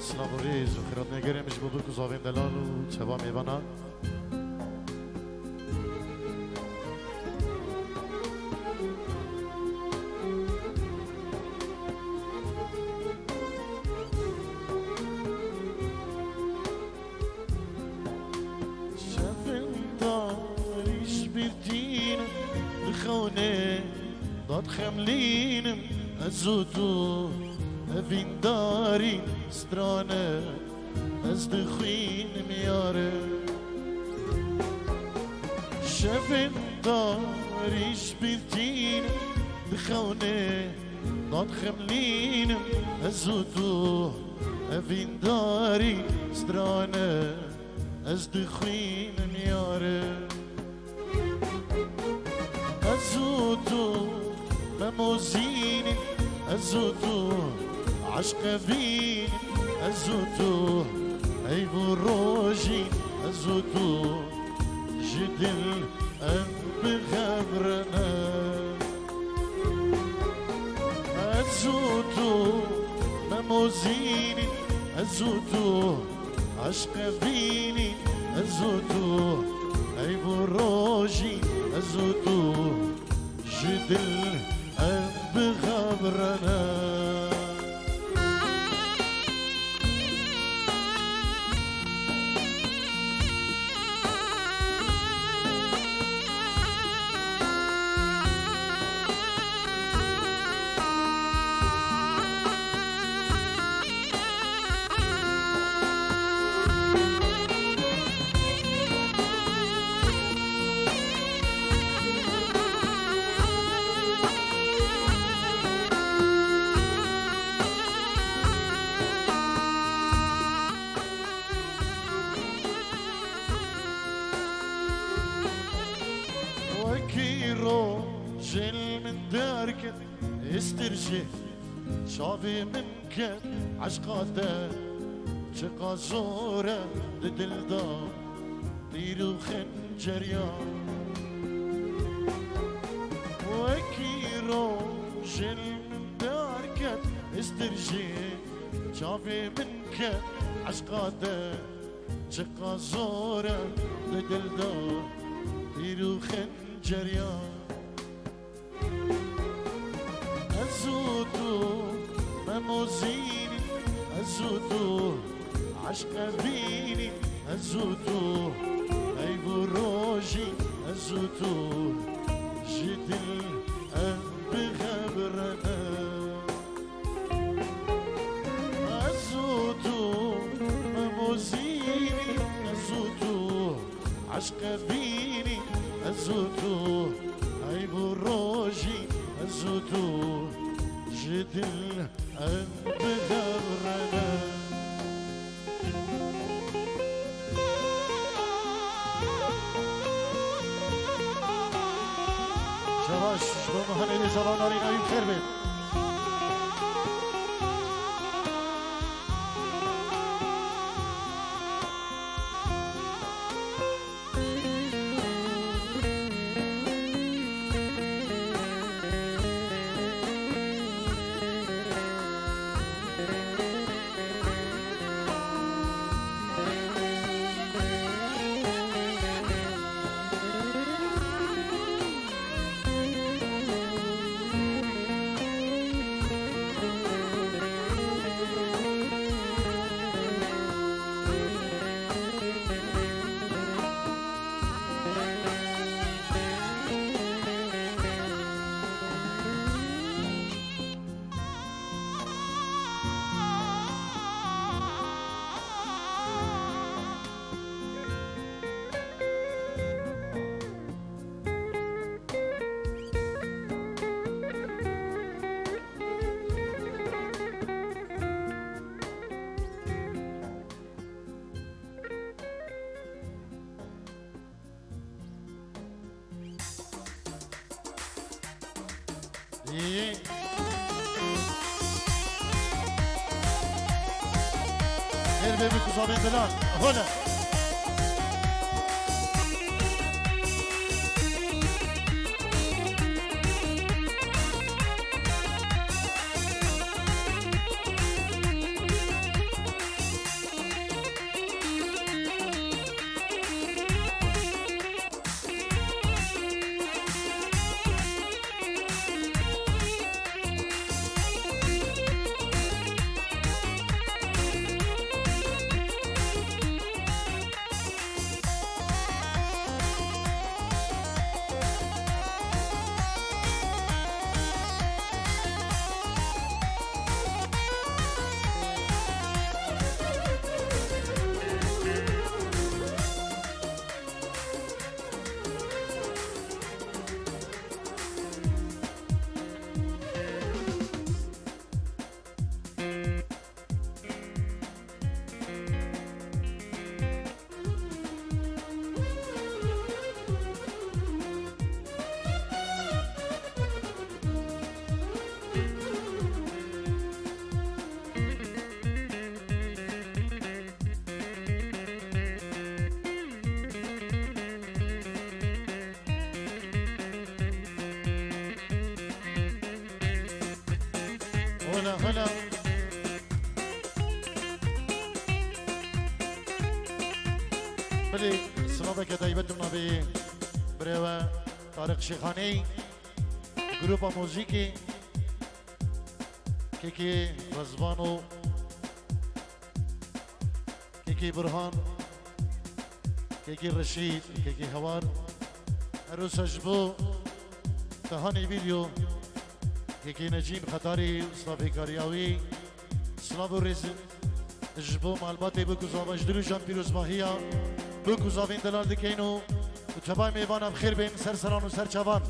سلام و ریز و خیرات نگریمش بودو که زاوین دلال و چبا میبانا داد خملینم از تو اوین داری سترانه از دخوینم یاره شفن داریش بیرتینم بخونه داد خملینم از تو اوین داری سترانه از دخوینم یاره ازوتو مموزيني ازوتو عشق فيني ازوتو عيب روجي ازوتو جدل قلب غبرنا ازوتو مموزيني ازوتو عشق فيني ازوتو عيب روجي ازوتو جدل قلب غبرنا جل من دارك استرجي شافي منك عشقاته شقا زورة دلدار طير وخنجريا وكيرو جل من دارك استرجي شافي منك عشقاته شقا زورة دلدار طير وخنجريا ازوتو مموزيني ازوتو عشق فيني ازوتو عيب روجي ازوتو جدل قلب غبرنا ازوتو مموزيني ازوتو عشق فيني ازوتو عيب روجي ازوتو جدل قلب غبرنا شباش شلون هنيدي زلان نارين ايوب خير بيت خير بيبي كوزابين دلال هنا هلا هلا بلي سلامك دايبتنا بي بريوا طارق شيخاني جروبا موزيكي كيكي رزبانو كيكي برهان كيكي رشيد كيكي هوار عروس جبو تهاني فيديو كيكي نجيم خطاري صافي كارياوي سلافو رزق جبو معلوماتي بكو زاباش دروجان بيروز باهيا بكو زافين دلال دكينو وتباي ميوانا بخير بين سرسران وسرچوان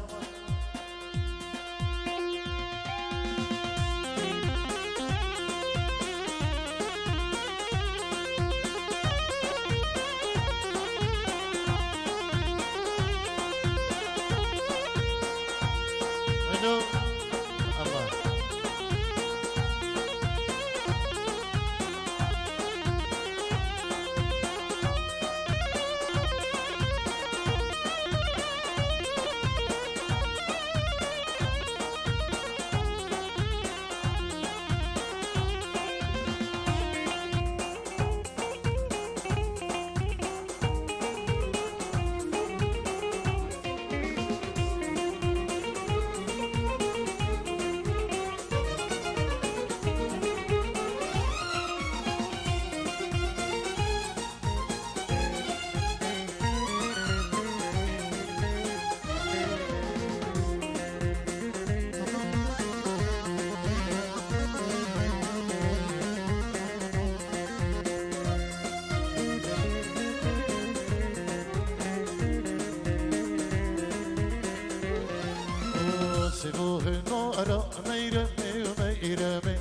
سبوه النار ميرمي وميرمي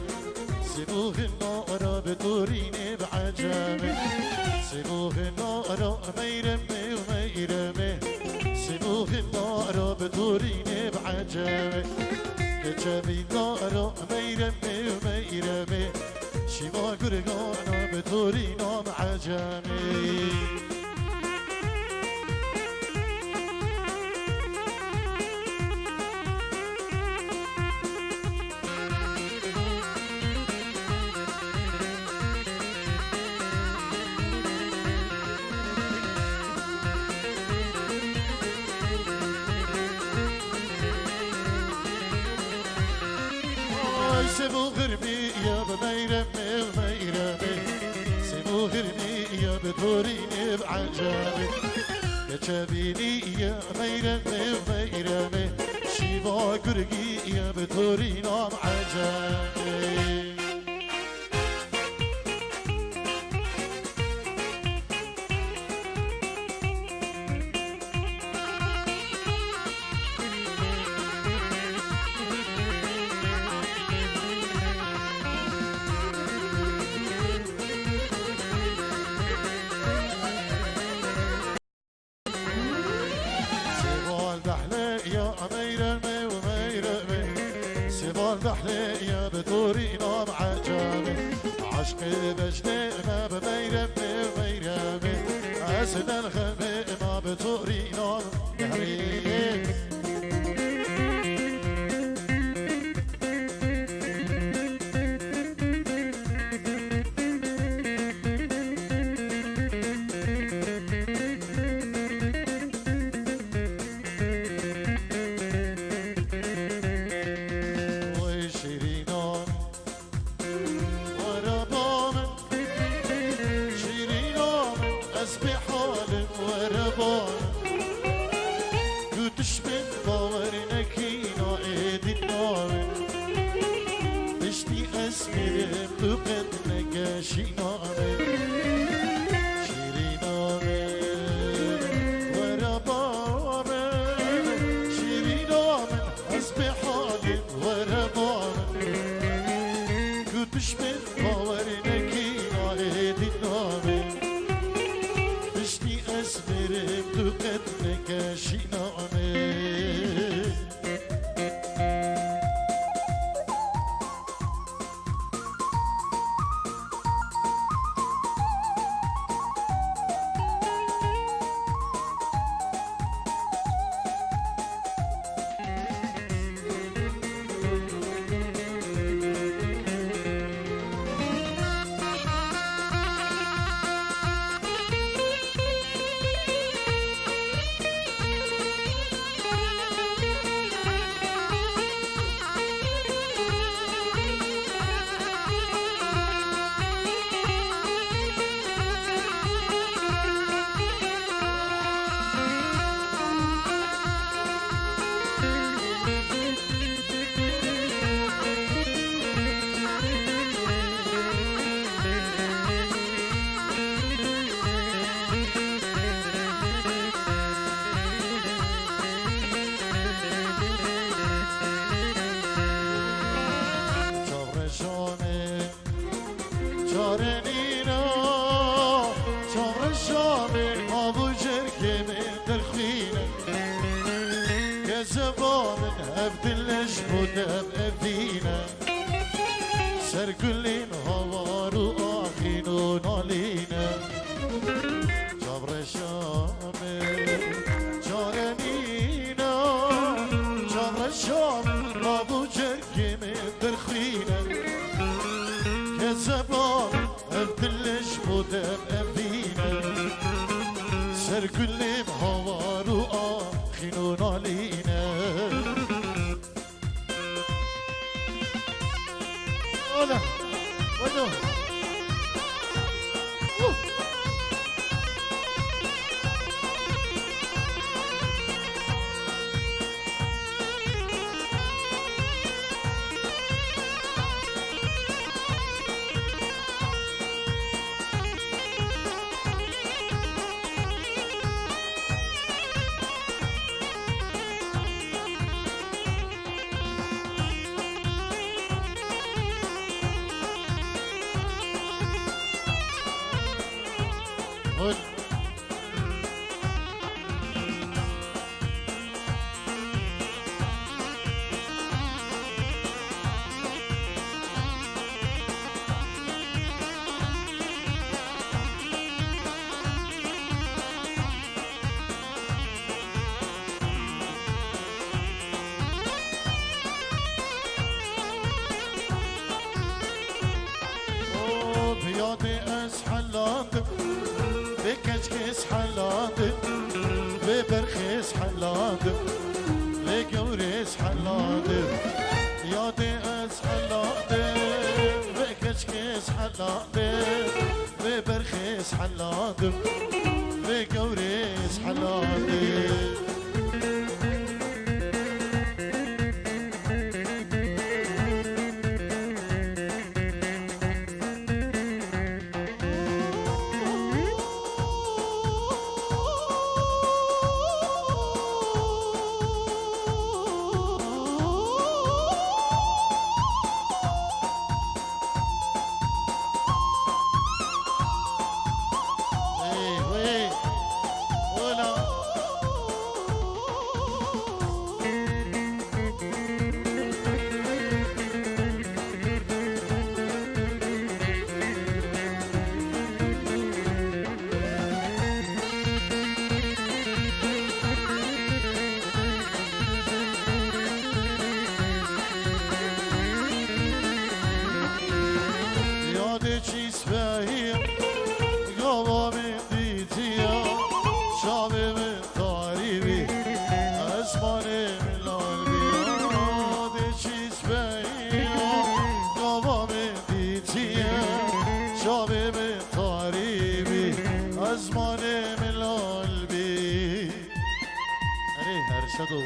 سبوه النار بطوريني بعجامي سبوه النار ميرمي وميرمي سبوه النار بطوريني بعجامي كجابي النار ميرمي وميرمي شما قرقانا بطورينا بعجامي سبو غربي يا بميرمي وميرمي سبو غربي يا بطوريني بعجامي يا جابيني يا ميرمي وميرمي شيفا قرقي يا بطورينا بعجامي دحلي يا بطورينا بعجامي عشقي بجني ما بميرمي وميرمي أسد الخمي ما بطورينا يهريك بودم افینه سر گلین هوارو آخین و نالینه جبر شامه جارنینه جبر شام رابو جرگی من برخینه که زبان افدلش بودم افینه سر گلین هوارو آخین و نالینه Hola, bueno. قول بياضي اسحلات بكشكش حلات ببرخش حلات بقورش حلات بياضي اسحلات بكشكش حلات ببرخش حلات بقورش حلات شدو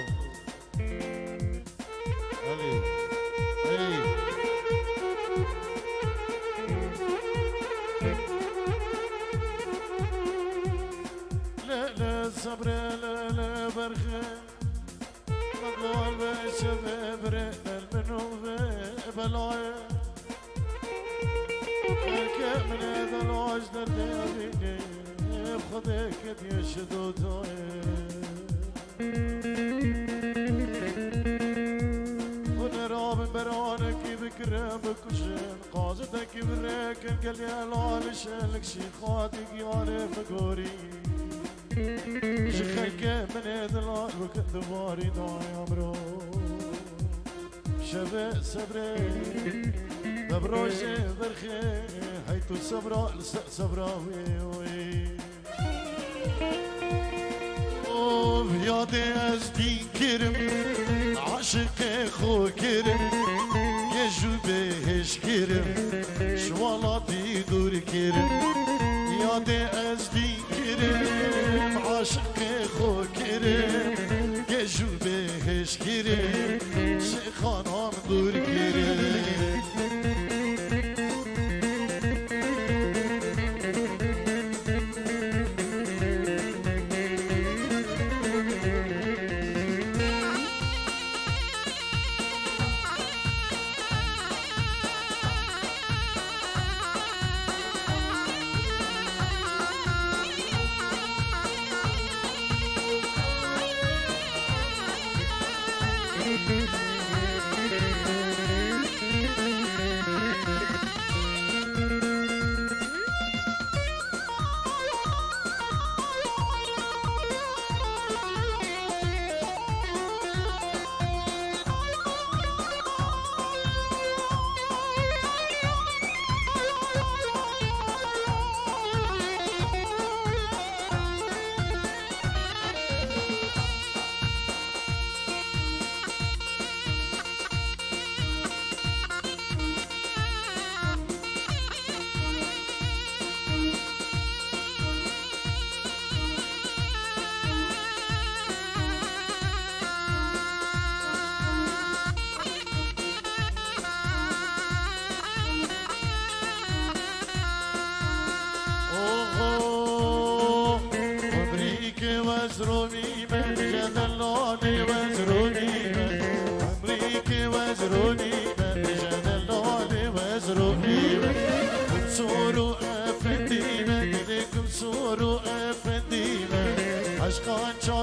علي اي لا لا صبر لا لا برخه مقول بشباب رقنا المنوب بلاي الكام من هذا العجل اللي خذك يشدو ونراب برانك بكرة بكشن قاصدك براكن قال يا لالش لك شي خاطك يعرف قوري شخيك من هذا العال وكنت باري ضاي عمرو شبه صبري ببروشي برخي حيث صبرا لسق صبراوي وي یادی از دی کرم عاشق خو کرم یه جو بهش کرم شوالاتی دور کرم یادی از دی کرم عاشق خو کرم یه جو بهش کرم شیخانم دور کرم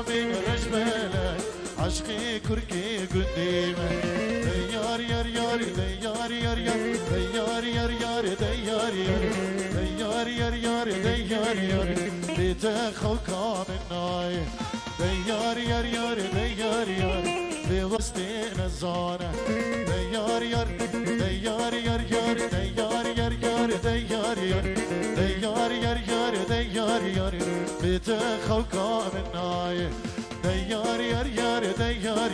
من رجبلك عشقي كركي قديمه ديار يار يار ديار يار يار ديار يار يار ديار يار ديار يار يار ديار يار بيتك خوكا من ناي ديار يار يار ديار يار بوسطين الزانه ديار يار ديار يار يار ديار يار يار ديار يار ديار يار يار ديار يار بيتك خوكا من ناي ديار يار يار ديار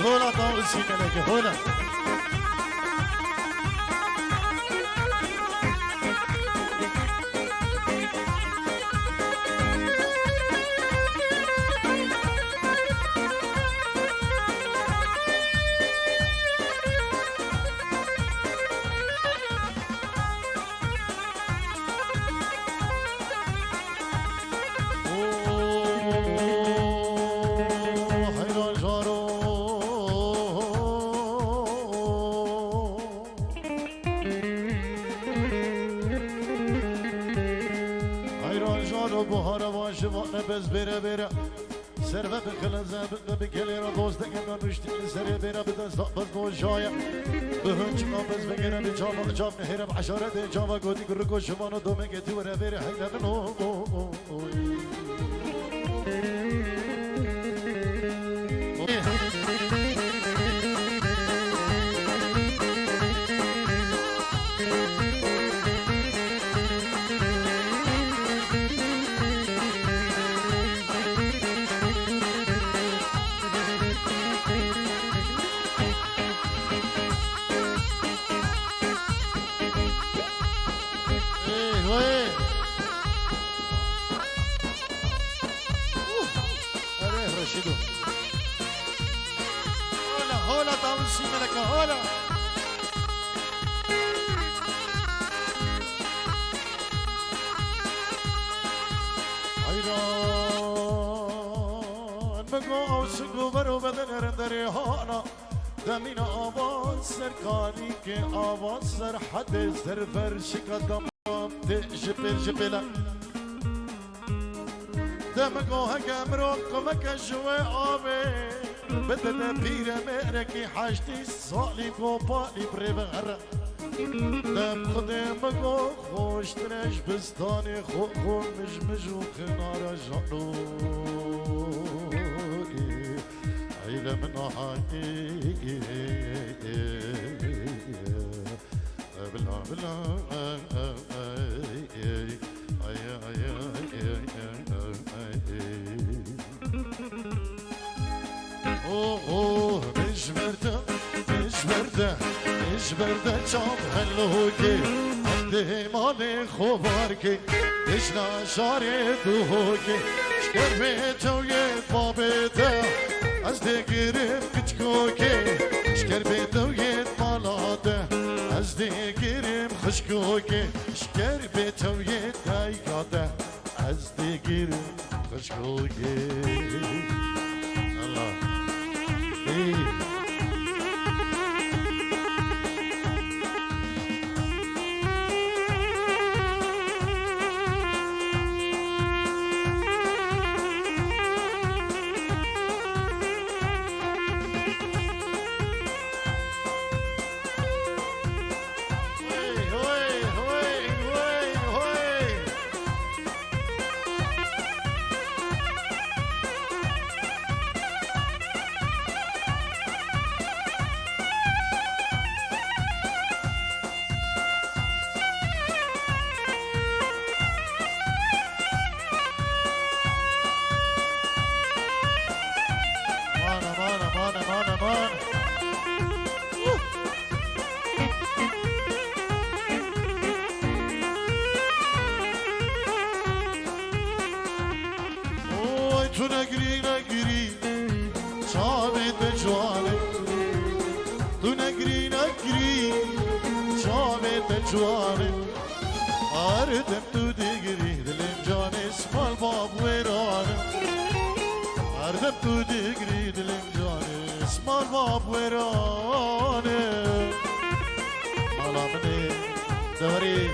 هولا طاوسي ملك هولا بس بره بره سربت خلنزه بکلی را دوست دکن مشتی سری بره بدست بس دو جایا بهنچ بس بگیرم جام جام نهرم عشرت جام گودی گرگو شمانو دومه گتی وره بره حیله منو هولا طاوسي ملكة هولا عيران بقو سقو برو بدن رندري هانا دمين آواز سرکانی که آواز سر حد سر فرش قدم جبل جبلا دمگو هکم رو کمک شوه آبه بدنا بيرة مهركي حاجتي صالي قوبالي بريبغرة دم خدمكو خوش تنش بستاني خو مجمج وخنارة جانوكي عيلة من حقيقي بلا بلا اوه مش برده چام هلوکی عندي مالي خوباركي ايش ناشاري دوهوكي شكر بيته ويت بابيته ازدي قريب كتكوكي شكر بيته ويت مالاته ازدي قريب خشكوكي شكر بيته ويت دايقاته ازدي قريب خشكوكي الله ايه تو نگری شامت جوانه تو نگری شامت جوانه آردم تو تو دیگری دلم جانه اسمان باب ویرانه مالا منی دوری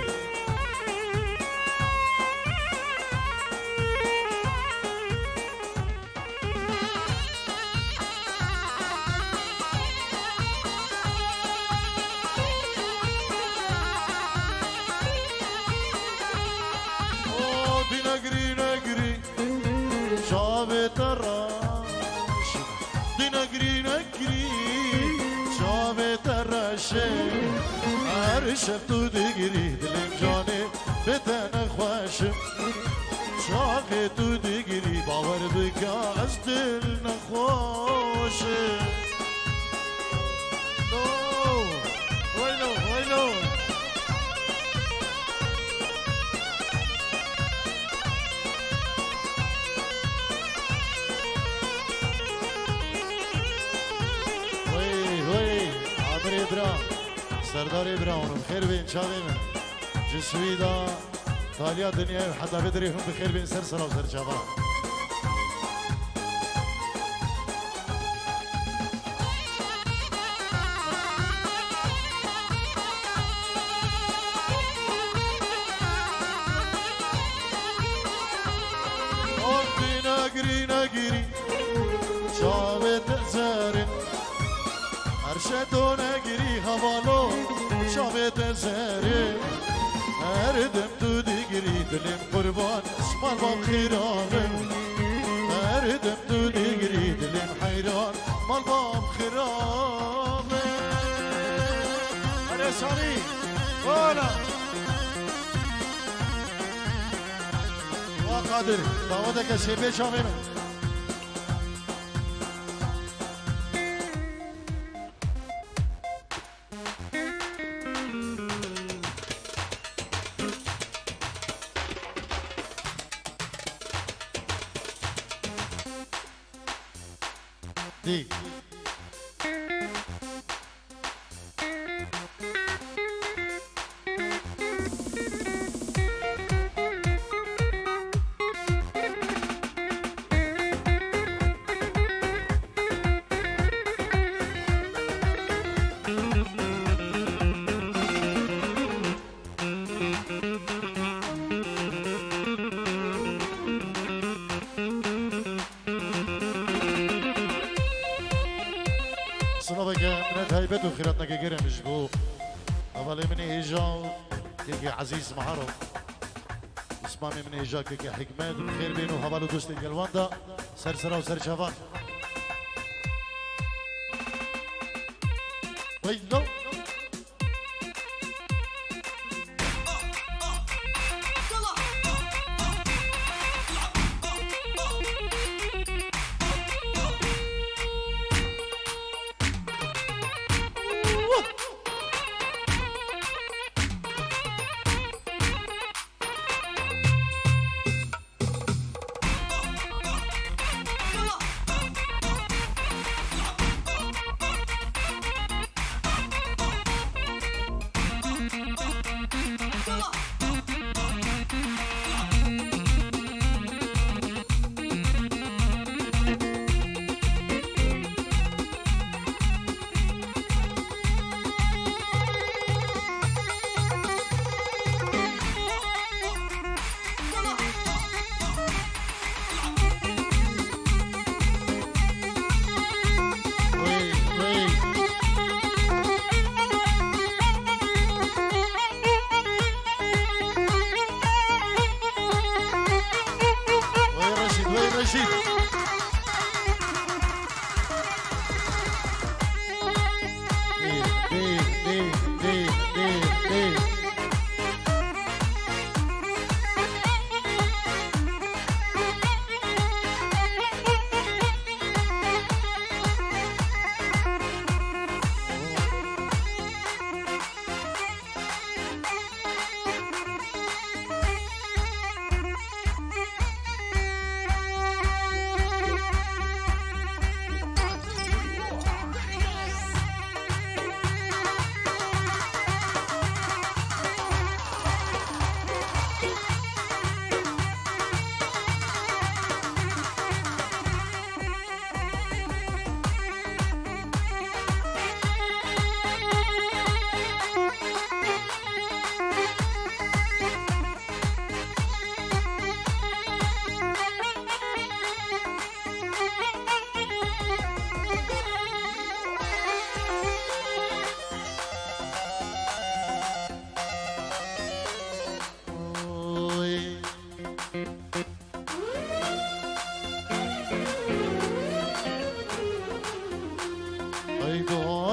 شب تو دیگری دلم جانه به تن خوشم چاق تو دیگری باور بکن از دل نخوشه ویلو ویلو وی وی عمر ابراهیم سردار ابراهیم خیر بین چاوی من جسوی دا تالیا دنیا حتی بدری هم بخیر بین سر سر و سر چاوا نگری نگری چاوی تزارن ارشدو نگری حوالو شابت زهره اردم تو دیگری دلم قربان اسمان بام خیرانم اردم تو دیگری دلم حیران مال بام خیرانم ارسانی والا قادر دعوتك سيبي شامي من دي هيبت وخيراتنا كجيرة مش بو أولي من إيجا كيكي عزيز معرف اسمامي من إيجا كيكي حكمات بخير بينو هبالو دوست الجلواندا سرسرة وسر شافان ويلو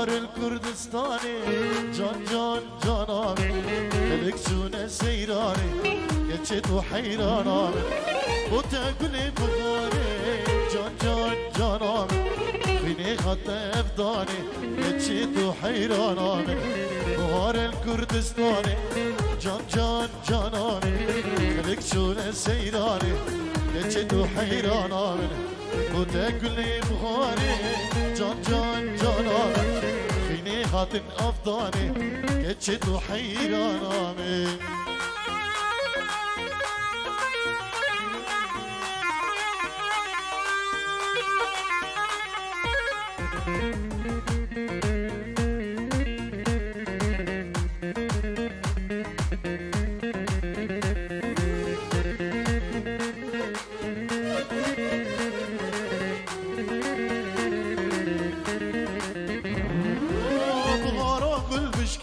بهار الكردستاني جان جان جانامي خليك شونه سيراني قشت وحيرانامي وتاكلي بغاري جان جان جانامي فيني خط افضاني قشت وحيرانامي بهار الكردستاني جان جان جانامي خليك شونه سيراني قشت وحيرانامي وتاكلي بغاري جان جان جانامي فيني خاطن افضاني قشت وحيرانامي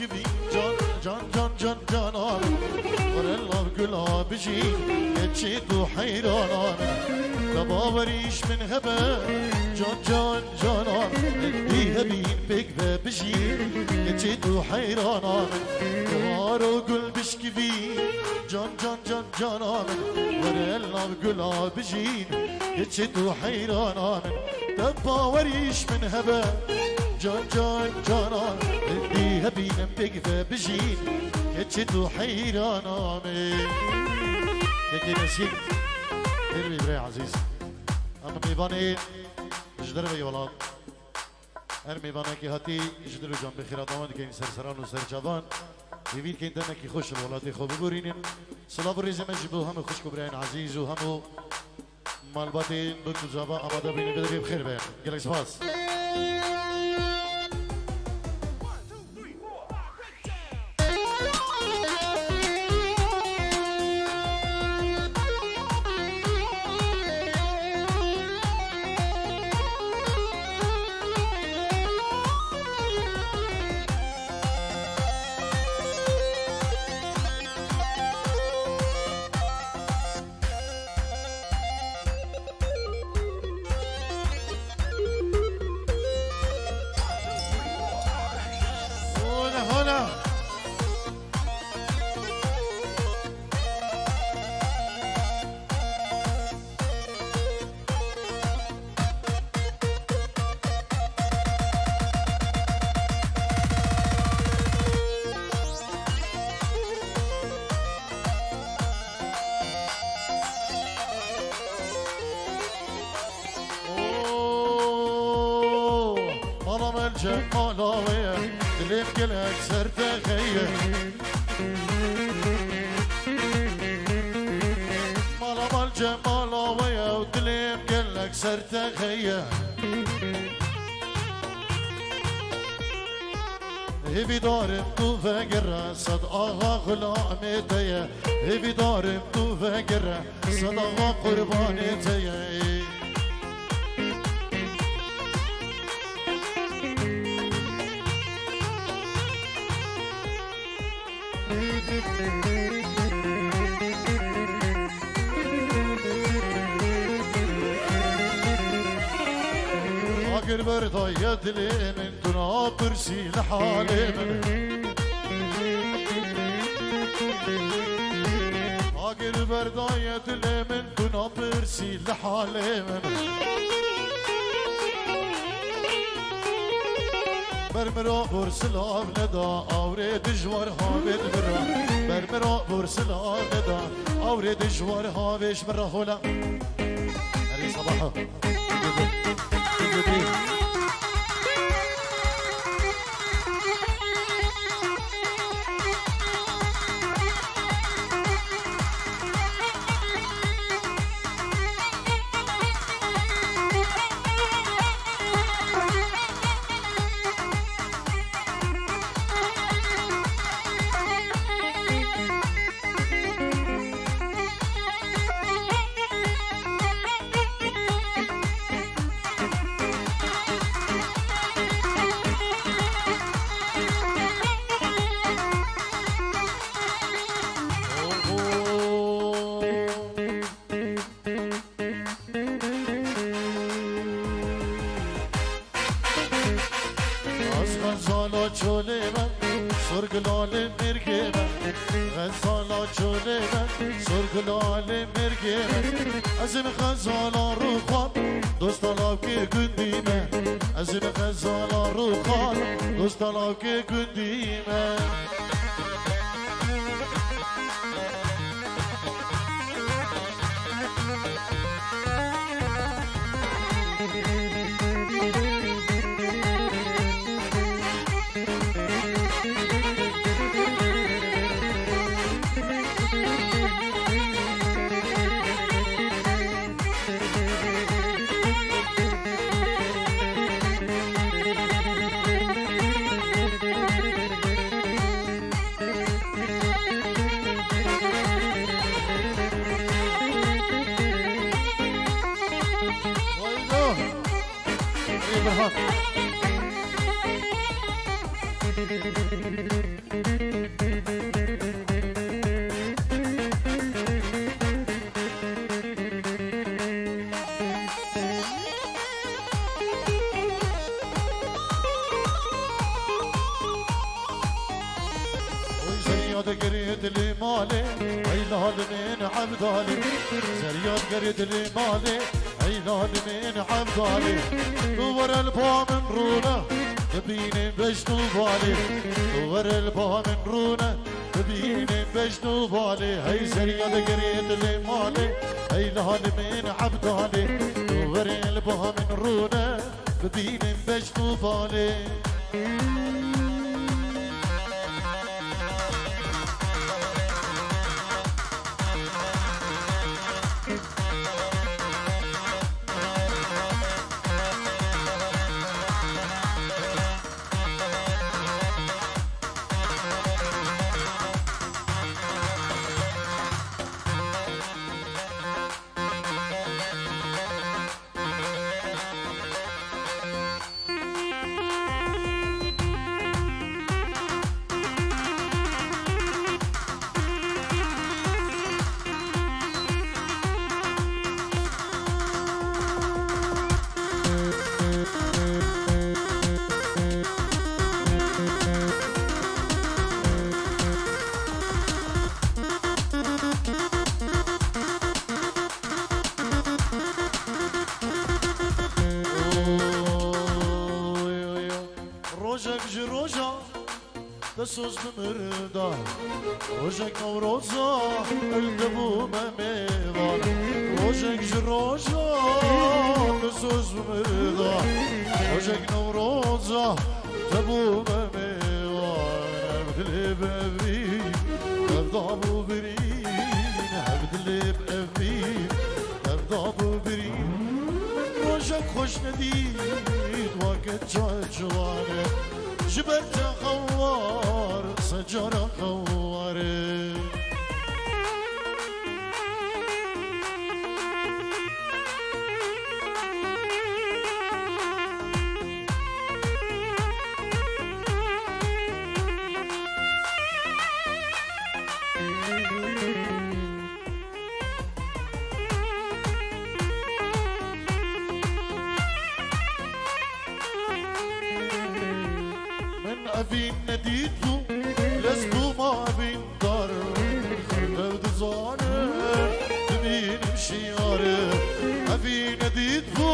gibi can can can can canan Varellah gülha biji geçit و حيران تباوريش من هبه جان جان جانان بيها بين بك بجي geçit و حيران دوارو gül بشكي بي جان جان جان جانان varellah gülha biji geçit و حيران تباوريش من هبه جان جان جانان بيها بينا بقفة بجين كتشت وحيران آمين يكي نسيك هربي بري عزيز أما ميباني جدر بي ولاد هر ميباني كي هاتي جدر جان بخيرا دامان كين سرسران و سرجابان يبين كين دانا كي خوش الولاد خوب بورينين صلاة الرزي مجبو هم خوش كبرين عزيز و همو مالباتين بكو جابا أمادا بيني بدري بخير بين قلق سباس جمالاوية دليم قلك سرت غية مالا الجمالاوية ودليم قلك سرت غية هبي دارم تو فقرة صدقها غلامي تيا هبي دارم تو فقرة صدقها قرباني تيا اگر بردای دلی من تو نابرسی لحالی من اگر بردای دلی من تو نابرسی لحالی من برمرا برسلا ندا آورد جوار هاوید برا برمرا برسلا ندا آورد جوار هاویش برا هولا هری صباحا غزالا چوله من سرگلال مرگه من غزالا چوله من سرگلال مرگه من از این غزالا رو خواب دوستالا که گندی من از این غزالا رو خواب دوستالا که گندی من قريت لي مالي عيلال من عبدالي زريات قريت لي مالي عيلال من عبدالي دور البا من رونه تبيني بشنو بالي دور البا من رونه تبيني بشنو بالي هي زريات قريت لي مالي عيلال من عبدالي دور البا من رونه تبيني بشنو بالي دسوز بمردا روجك نوروزا الدبو مميوان روجك جروجا دسوز بمردا روجك نوروزا الدبو مميوان هبدلي بأبرين هبدابو برين هبدلي بأبرين هبدابو برين روجك خوش نديد وقت جوانه جبرت خوار سجارة خواره أبين نديتو لسبو ما بين دار خردود زانه تبين مشياره أبين نديتو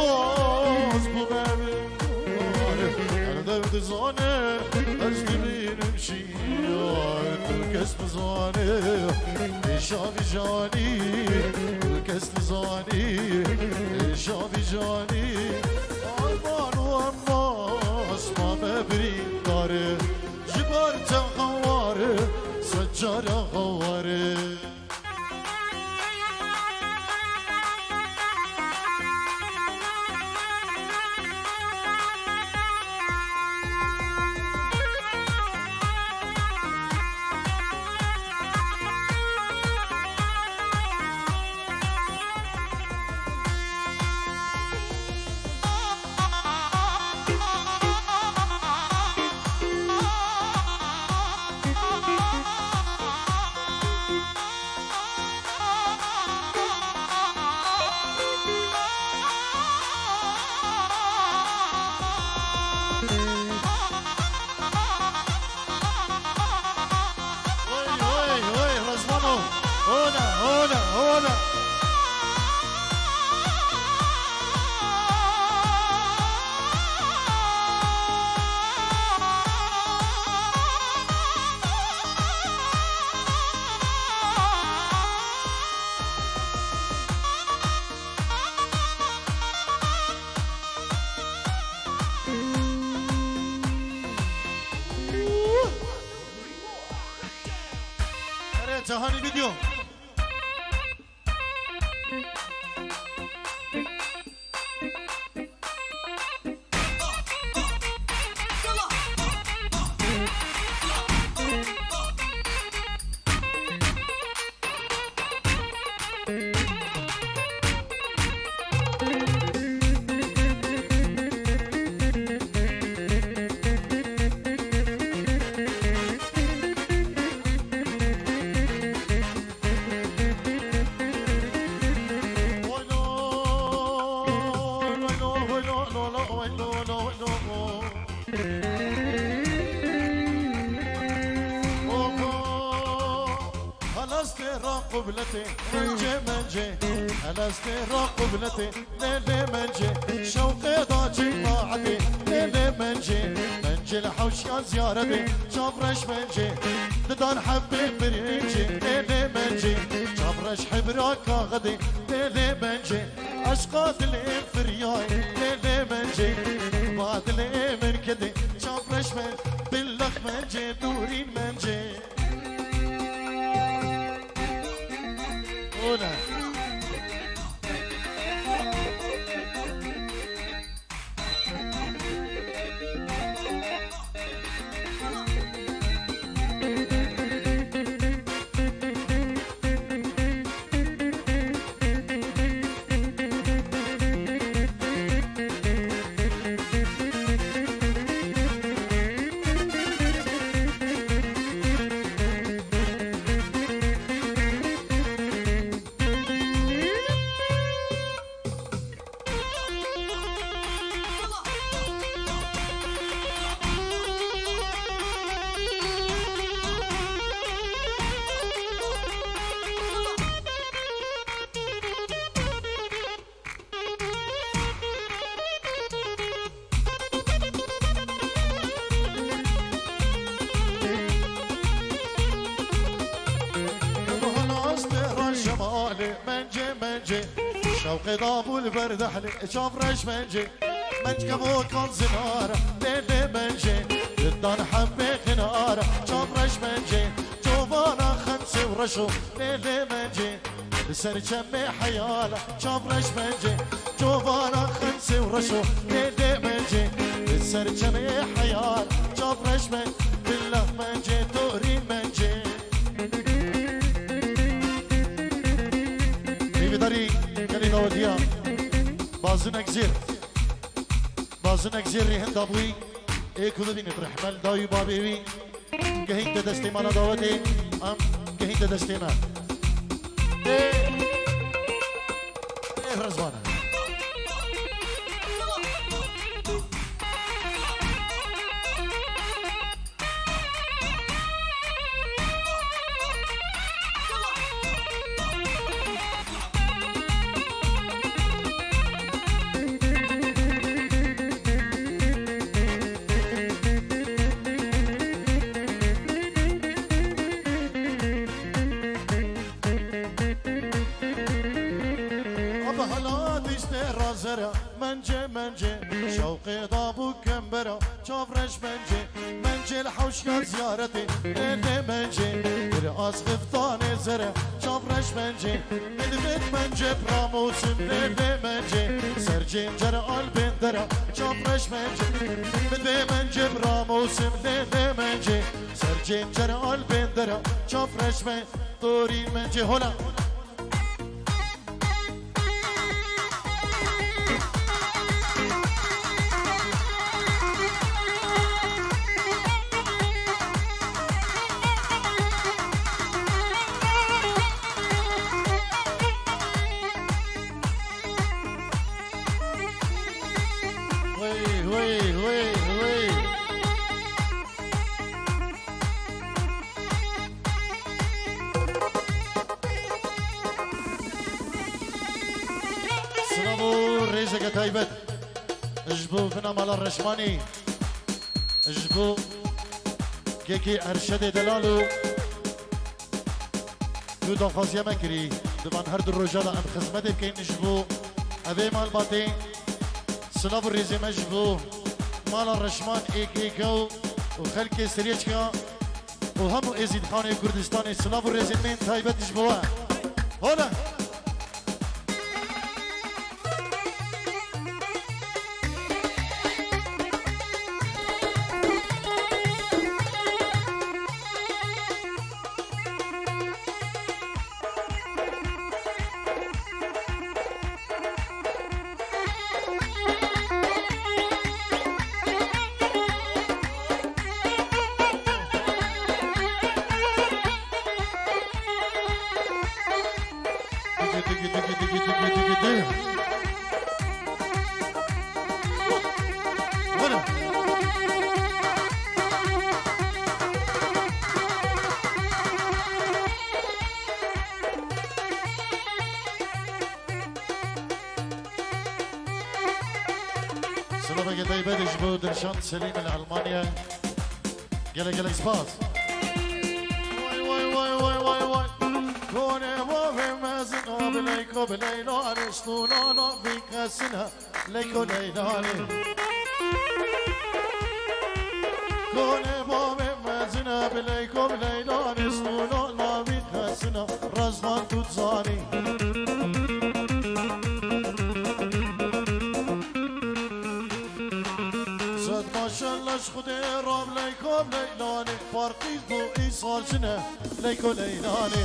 لسبو ما بين دار خردود زانه تبين مشياره الكسب زانه شافي جاني الكسب زاني شافي جاني أرمان وأماس ما مبرين داره جبرت خواره سجارة خواره تهاني فيديو قبلتي منجي الاستراق قبلتي ليلي منجي شوقي ضاجي ضاعتي ليلي منجي الحوش يا زيارتي شافرش منجي ددان حبي برينجي ليلي منجي شافرش حبراك غدي ليلي منجي اشقاد الانفرياي ليلي منجي بعد من كدي شافرش من باللخ منجي دورين منجي هنا منجي شوقي ضابو البرد حلي شاف رش منجي كفو كان زنارة ليلي منجي جدان حبي خنارة شاف رش منجي جوفانا خمسي ورشو ليلي منجي بسر جمي حيالة شاف رش منجي جوفانا خمسي ورشو ليلي منجي بسر جمي حيالة شاف رش منجي بالله منجي تورين منجي داری کلی نودیا بازنک زیر ریحن دابوی ای کدو بینید رحمل دایی بابیوی گهین دستی مانا داوتی ام گهین دستی من ای رزبانه منجي شوقي ضابو كمبرة شافرش منجي الحوش يا زيارتي ليلي منجي برقاص غفطاني زرع شافرش منجي مدبت منجي براموسم ليلي منجي سرجين جرى قلبي درع شافرش منجي مدبت منجي براموسم ليلي منجي سرجين جرى قلبي درع شافرش من طوري منجي هلا ريزك تايبت اجبو بنا مال الرشماني اجبو كيكي ارشد دلالو دو دنخوزيه مكري دبان هرد الرجال ام خدمتي بكين اجبو ابي مال باتين سلاب الريزي مجبو مال الرشمان ايك ايكو وخلكي سريتشكا وهمو ازيد خاني كردستاني سلاف ورزين من تايبتش بوا هنا سلوبة قدي بدش بو درشان سليم الألمانيا قلق سباس واي واي واي واي واي واي كوني وفي مازن بليكو بليلاني سطولانا بيك سنة ليكو ليلاني كوني وفي مازن بليكو بليلاني سطولانا بيك سنة رزمان تتزاني ماشالله خودی رام لیکم لیلانی فرقی بو ای سال جنه لیکو لیلانی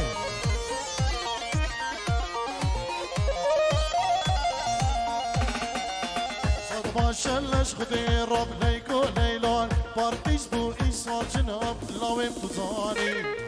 صد ماشالله خودی رام لیکو لیلان فرقی بو ای سال جنه لاویم تزانی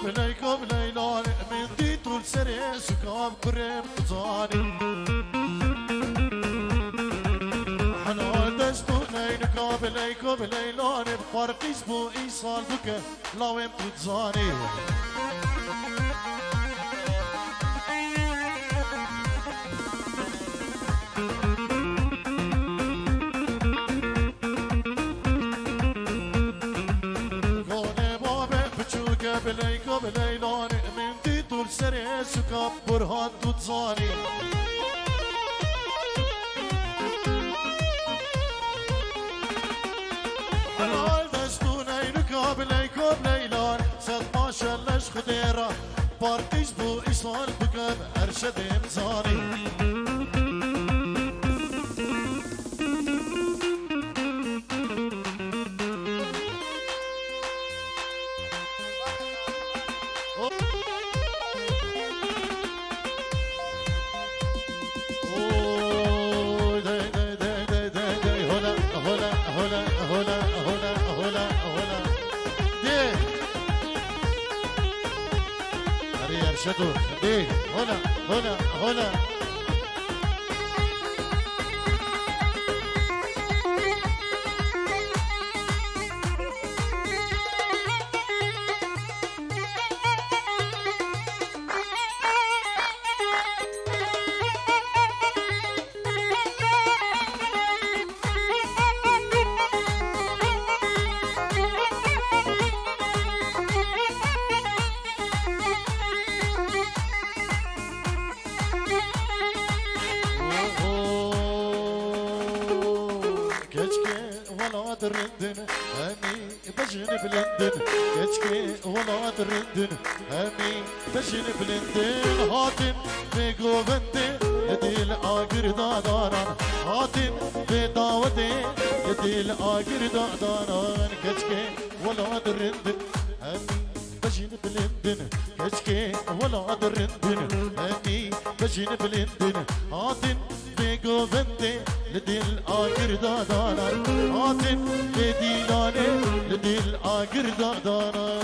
بليكم ليلاني من دي طول سري سكام كريم تزاني حنا دستو نينكا بليكم ليلاني بفرق اسمو ايصال بك لاوين تزاني بليكم ليلاني من دي طول سري سكاب برهان تتزاني حلال دستون اينكا بليكم ليلان سد ما شلش خديرا بارتيش بو ايصال بكم ارشد امزاني شدو دي هنا هنا هنا رندن همي بجن بلندن كشكي ولاد رندن همي بجن بلندن هاتن بقوبندن يديل آقر داداران هاتن بداودن يديل آقر داداران كشكي ولاد رندن همي بجن بلندن كشكي ولاد رندن همي بجن بلندن هاتن بقوبندن لدل آقر دادانا هاتن بديلاني لدل آقر دادانا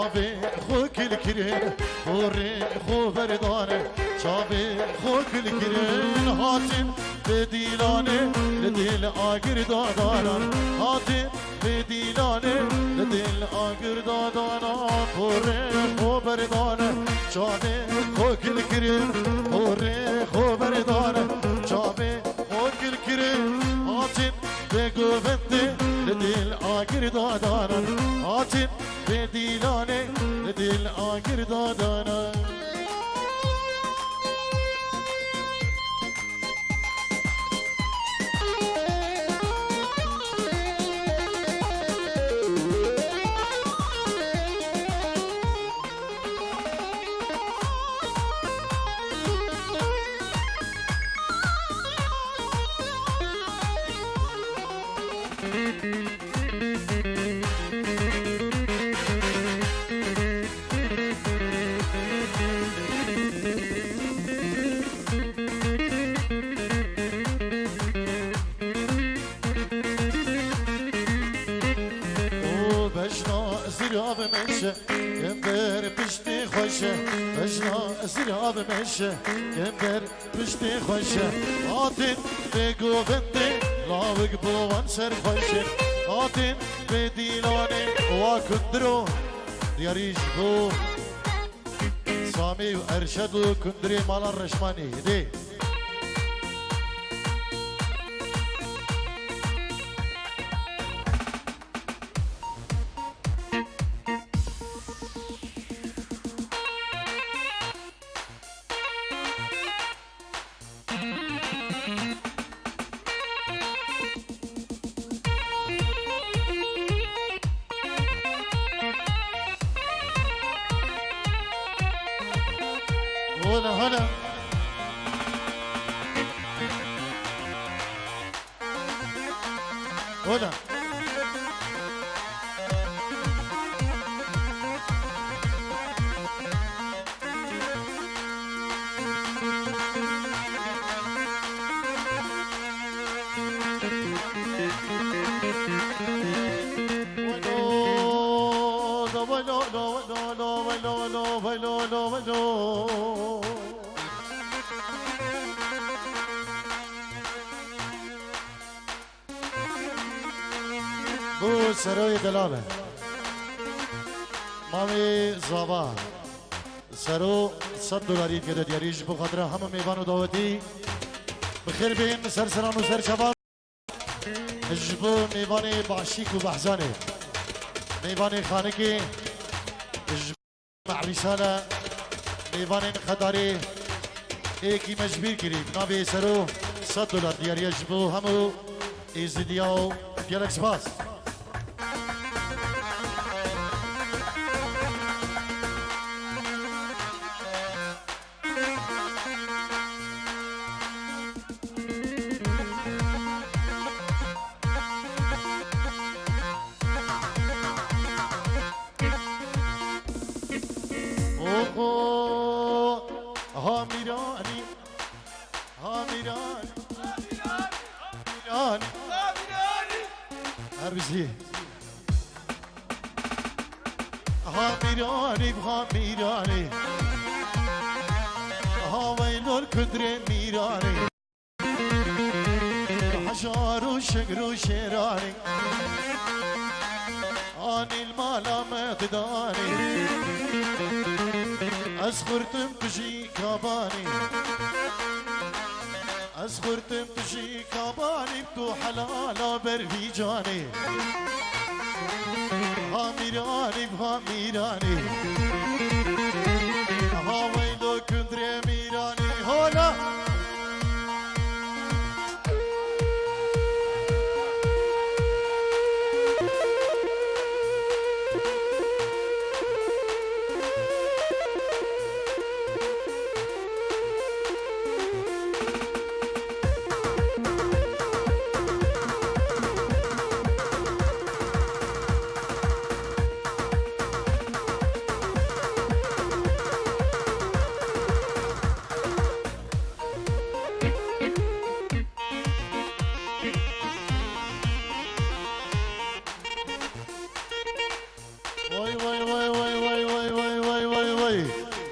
چاوی خو کل کرین بوری خو بردانه چاوی خو کل کرین هاتین به دیلانه لدل آگر داداران هاتین به دیلانه لدل آگر داداران بوری خو بردانه چاوی خو کل کرین بوری خو بردانه چاوی خو کل کرین هاتین به گوونده لدل آگر داداران هاتین به دیلانه لدل آگر داداران زراب منشه کمبر پشتی خوشه بجنا زراب منشه کمبر پشتی خوشه آتین به گوونده لاوگ بوان سر خوشه آتین به دیلانه و کندرو دیاریش بو سامی و ارشد و کندری مالا رشمانی دی هلا هلا هلا بو سروی دلابه مامی زابا سرو $100 که دیاریش بخاطر همه میوان و دعوتی بخیر بین سر سران و سر شبان اجبو میوان باشیک و بحزانه میوان خانه که اجبو معریسانه میوان خداری ایکی مجبیر کریم نابی سرو $100 دیاری اجبو همو ایزدیاو گلکس باس هامیرانی هامیرانی هامیرانی هربزی هامیرانی هامیرانی هاویلور کدر میرانی حجار و شگر و شیرانی آن المالا مقدانی از خورتم بجی کابانی از خورتم بجی کابانی تو حلالا بر بی جانی ها میرانی ها میرانی ها ویلو کندره میرانی هولا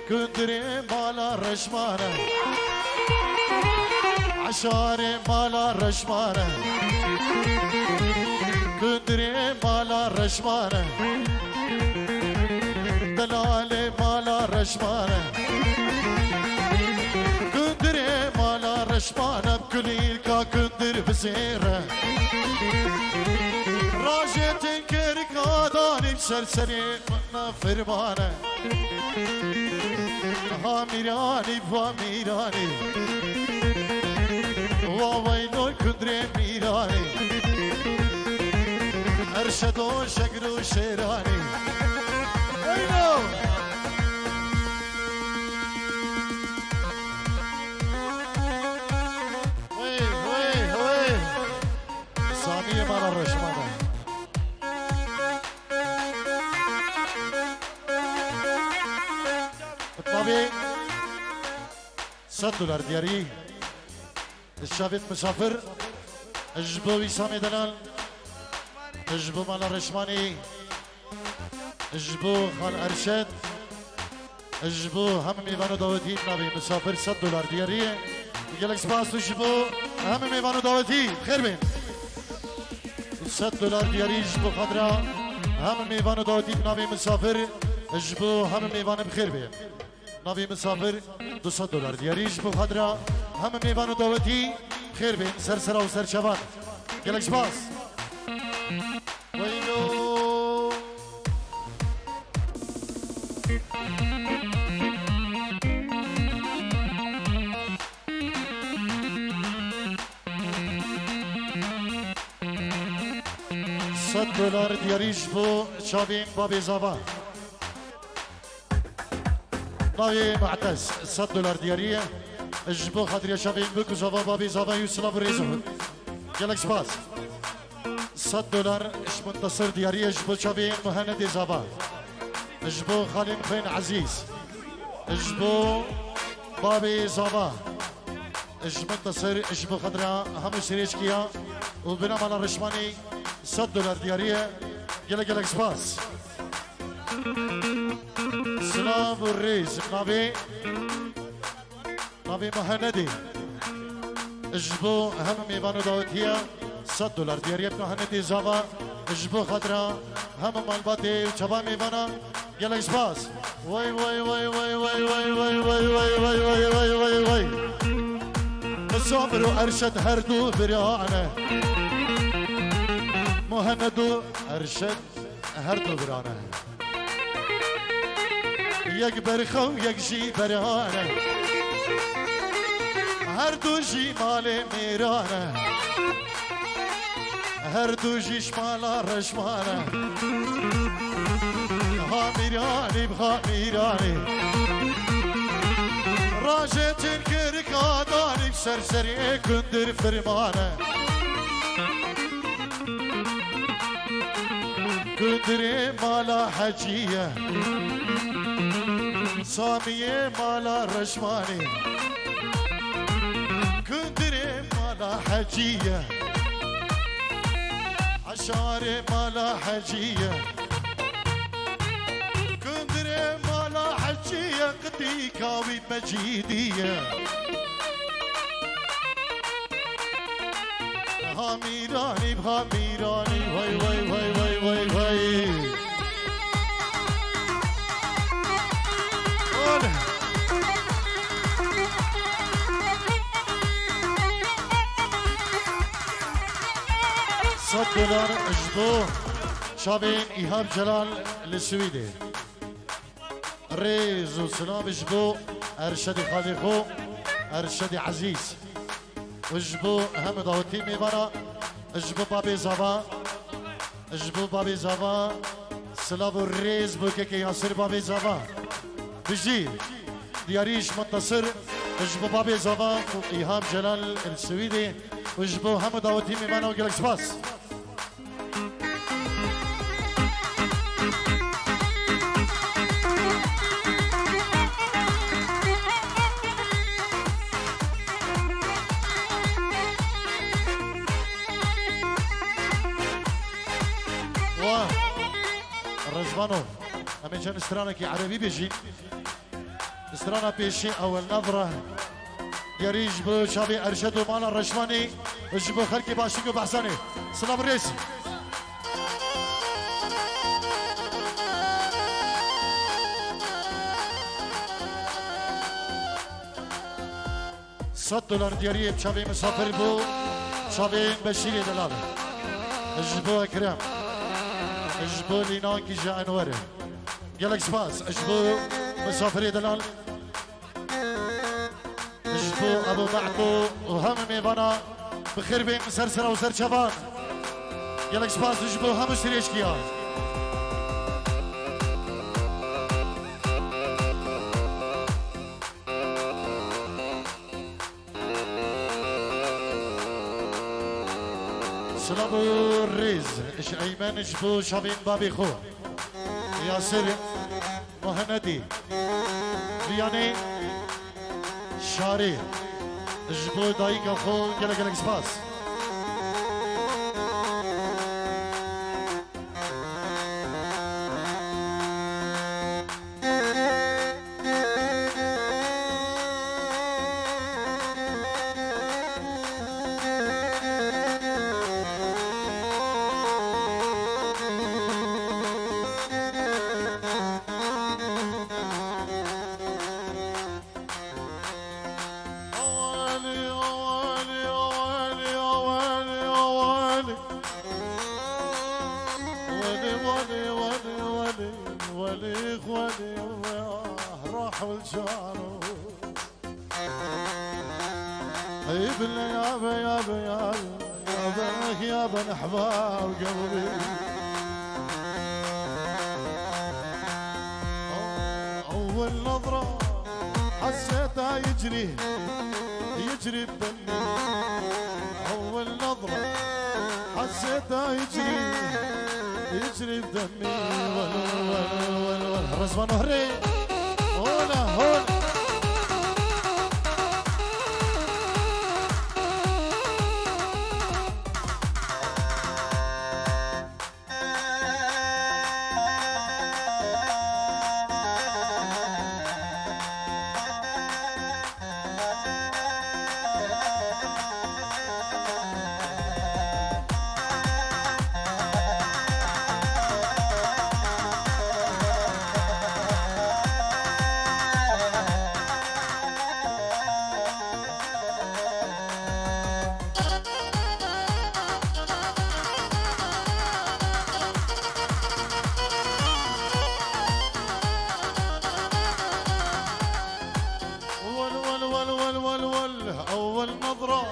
كندري مالا رشمانة عشاري مالا رشمانة كندري مالا رشمانة دلالي مالا رشمانة كندري مالا رشمانة بكليلكا كندر بزيرة راجت كركا داني بسلسلي منا فرمانة هاميراني فاميراني وويلو كندري ميراني ارشدو شقرو شيراني ايلو وي وي وي سامية مال الرشمانة بالطبيعي $100 دياري الشافت مسافر اجبو وسامي دلال اجبو مال الرشماني اجبو خال ارشد اجبو هم میوانو داوتی نبی مسافر $100 دیاریه گلک سپاس اجبو هم میوانو داوتی خیر بین $100 دیاری اجبو خضرا هم میوانو داوتی نبی مسافر اجبو هم میوانو بخیر بین نبی مسافر $200 دیاری اجبو خضرا هم میوانو داوتی خیر بین سر سرا و سر شبان گلک سپاس ویلو $100 دیاریش بو شابین بابی زابا ناوی معتز $100 دیاریه اجبو خاطر شابین بکو زابا بابی زابا یوسلاف ریزو گلک سپاس $100 اش منتصر دیاری اجبو شابین مهند زابا اجبو خالم خين عزيز اجبو بابي زابا اج منتصر اجبو خضراء هم سريشكيا وبنام على الرشماني $100 ديارية جلك سباس سلام والريز نبي مهندي اجبو هم ميبانو داوتيا $100 ديارية مهندي زابا اجبو خضراء هم مالباتي وشبا ميبانا جلك سباس وي وي وي وي وي وي وي وي وي وي وي وي وي وي مسافر وارشد هردو بريانه مهندو ارشد هردو برانه يك برخو يك جي برانه هردو جي مال ميرانه هردو جي شمال رشمانه خاميراني بخاميراني راجت الكرك آداني بسرسري كندر فرمانه كندري مالا حجية سامية مالا رشماني كندري مالا حجية عشاري مالا حجية كندري مالا حجية قدي كاوي مجيدية هاميراني بهاميراني وي وي وي وي وي وي $100 اجبو شابين ايهاب جلال السويدي ريز وسلام اجبو ارشدي خالقو ارشدي عزيز اجبو هم داوتي ميبانا اجبو بابي زابا اجبو بابي زابا سلام الريز بوكيكي ياسر بابي زابا بجي دياريش منتصر اجبو بابي زابا ايهاب جلال السويدي اجبو هم داوتي ميبانا وقلك سباس الرزبانو همين كان استرانكي عربي بيجي استرانا بيشي أول نظرة يريج بو شابي أرشد ومانا الرشواني جبو خلقي باشيكو بحساني سلام الرئيس $100 دياريه بشابي مسافر بو شابي بشيري دلالة جبو أكرم جبو لينان كي جاء أنوره قالك سباس جبو مسافري دلال جبو أبو معكو وهم ميبانا بخير بين مسرسرة وسرشبان قالك سباس جبو هم شريش كيان سلام الريز اش ايمن جبو شابين بابي خو ياسر مهندي رياني شاري جبو دايقا خو قلق سباس احباب قلبي اول نظره حسيتها يجري بدمي اول نظره حسيتها يجري بدمي رزمان هري هنا أول نظرة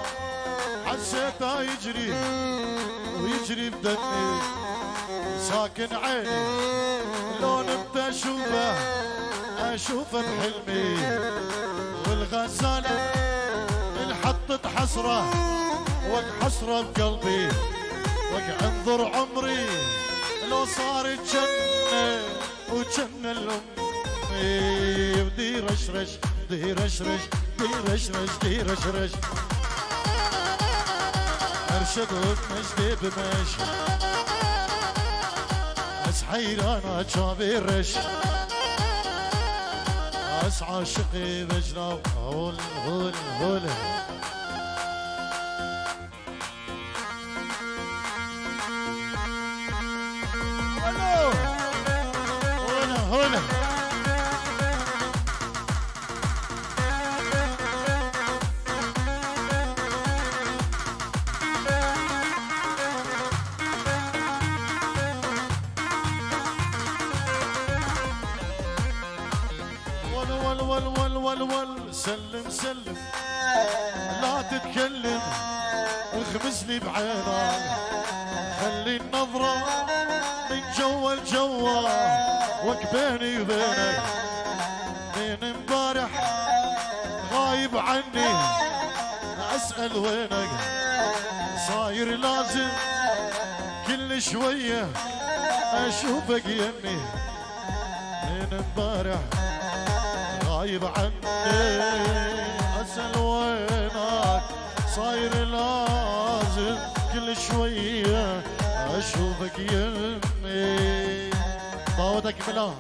حسيتها ويجري بدمي ساكن عيني لون بدي أشوفه بحلمي والغزالة اللي حطت حسرة حسرة بقلبي انظر عمري لو صارت جنة وجنة الأمي ودي رشرش دي رشرش دي رشرش ارشد ومجدي بمشي بس حيرانة شابي الرش بس عاشقي بجناب هول هنا ول سلم لا تتكلم اخمس لي بعينك خلي النظرة من جوا لجوا وكبيني وبينك من امبارح غايب عني اسأل وينك صاير لازم كل شوية اشوفك يمي من امبارح غايب عني اسأل وينك صاير لازم كل شوية اشوفك يمي طاوتك ملا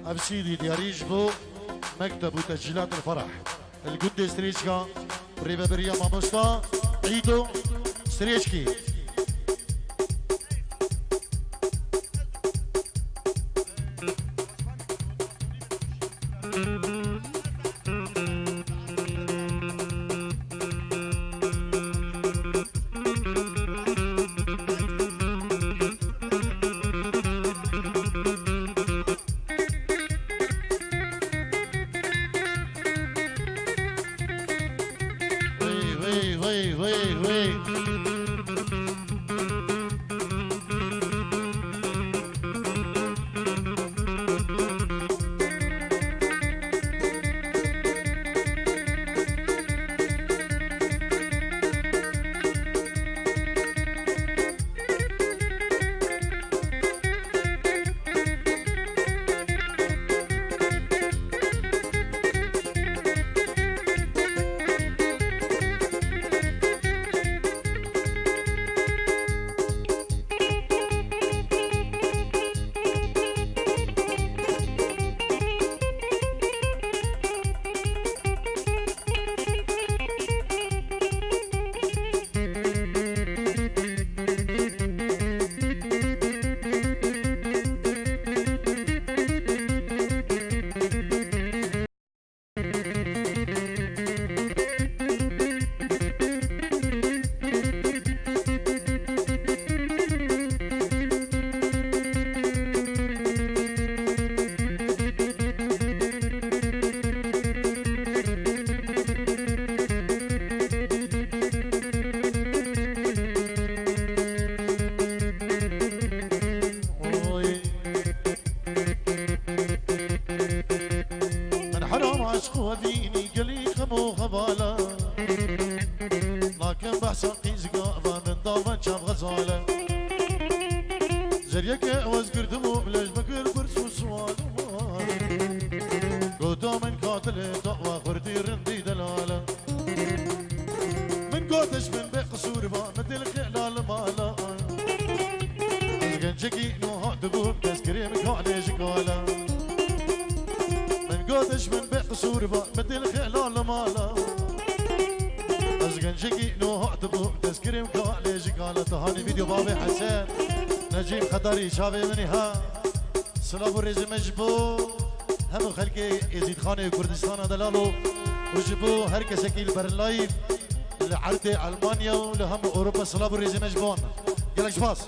أبسيدي دياريج بو مكتب وتسجيلات الفرح الجود ستريتشكا ريبا بريا ماموستا عيدو ستريتشكي وديني قلي خمو خبالة لكن بحسن قيز قابا من ضامن شاف غزالة زريك وزقر دمو بلاش بكر برسو سوال قوتو من قاتل دعوة خردي رندي دلالة من قوتش من بقصور ما مثل خلال مالا القنشكي نوها دبوب تسكري من قالي شكالا قدش من بقصور با مثل خلال مالا ازقنشقي نوع تبو تذكري مكالي جقالة تهاني فيديو بابي حسين نجيب خطري شافي مني ها سلاب الرزي مجبو هم خلقي يزيد خاني كردستان دلالو وجبو هركس اكيل برلايف لعرتي المانيا ولهم اوروبا سلاب الرزي مجبون يلا شفاس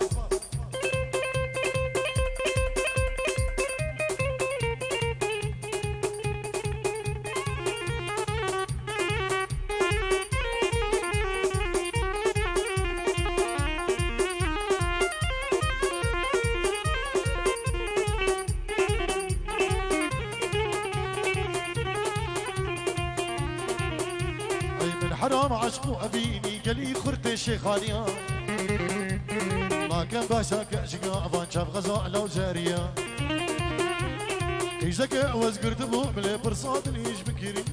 حرام عشقو أبيني قلي خرت الشيخانية ما كان باشاك أشقا أفان شاف غزاء لو جارية إيزاك أوز قردبو بلي برصاد ليش بكيري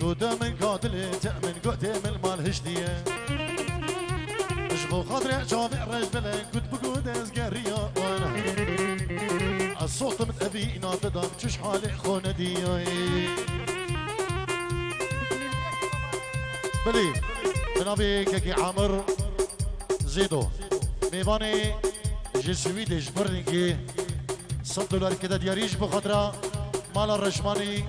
قوتا من قاتل تأمن قوتي من مال هشتية اشبو خاطري شافي الرج بلي كنت بقود أزقارية وانا الصوت من أبي ناطدام تش حالي خوندية بلي من أبي كاكي عامر زيدو ميباني جسوي دي جبرنكي $100 كده دياريش بخاطرة مال الرشماني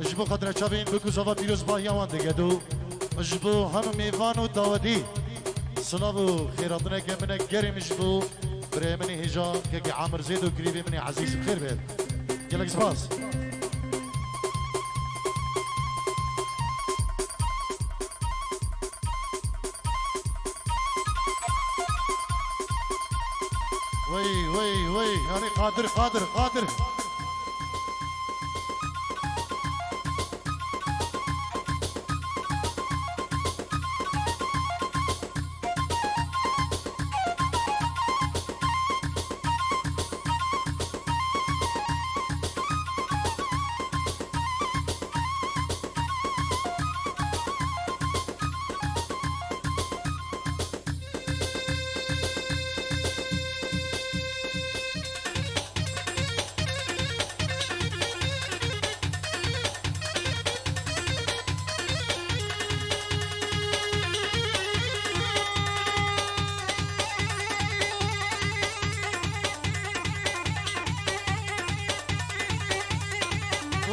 جبو خاطرة شابين بكو زفا بيروز باهيا وان دقدو جبو هم ميفانو داودي سلابو خيراتنا كمنا قريم جبو بري مني هجا كاكي عامر زيدو قريبي مني عزيز بخير بيت يلك سباس وي يعني قادر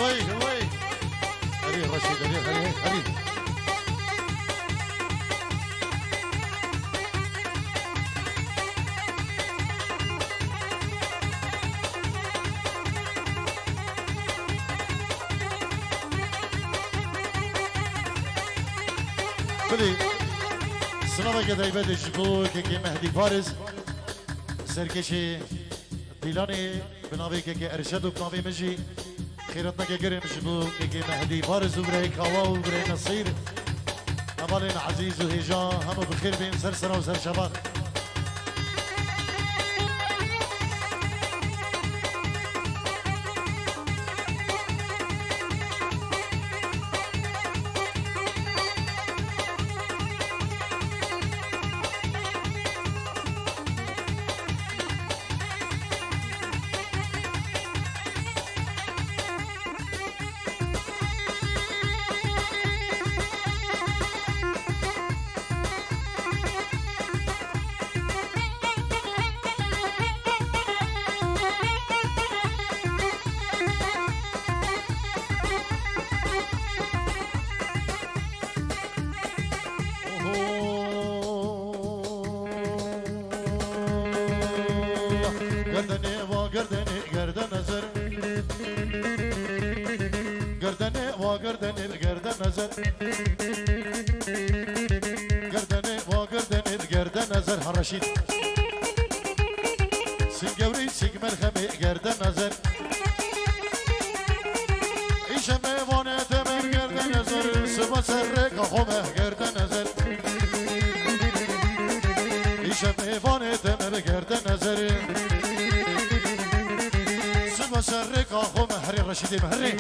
وي وي هري رشيد هري هري هري بلي سنوة كده يبدأ جبو كي مهدي فارس سركشي ديلاني بنابي كي ارشد وبنابي مجي خيرتنا كي قرم جبو كي مهدي فارس وبري كوا وبري نصير أمالين عزيز وهجا هم بخير بين سرسرة وسر شباب رشيد سنجوري سيجمر خمي جردن نظر إيش ما وانا تمر جردن نظر سبا سرك خمه جردن نظر إيش ما وانا تمر جردن نظر سبا سرك خمه هري رشيد مهري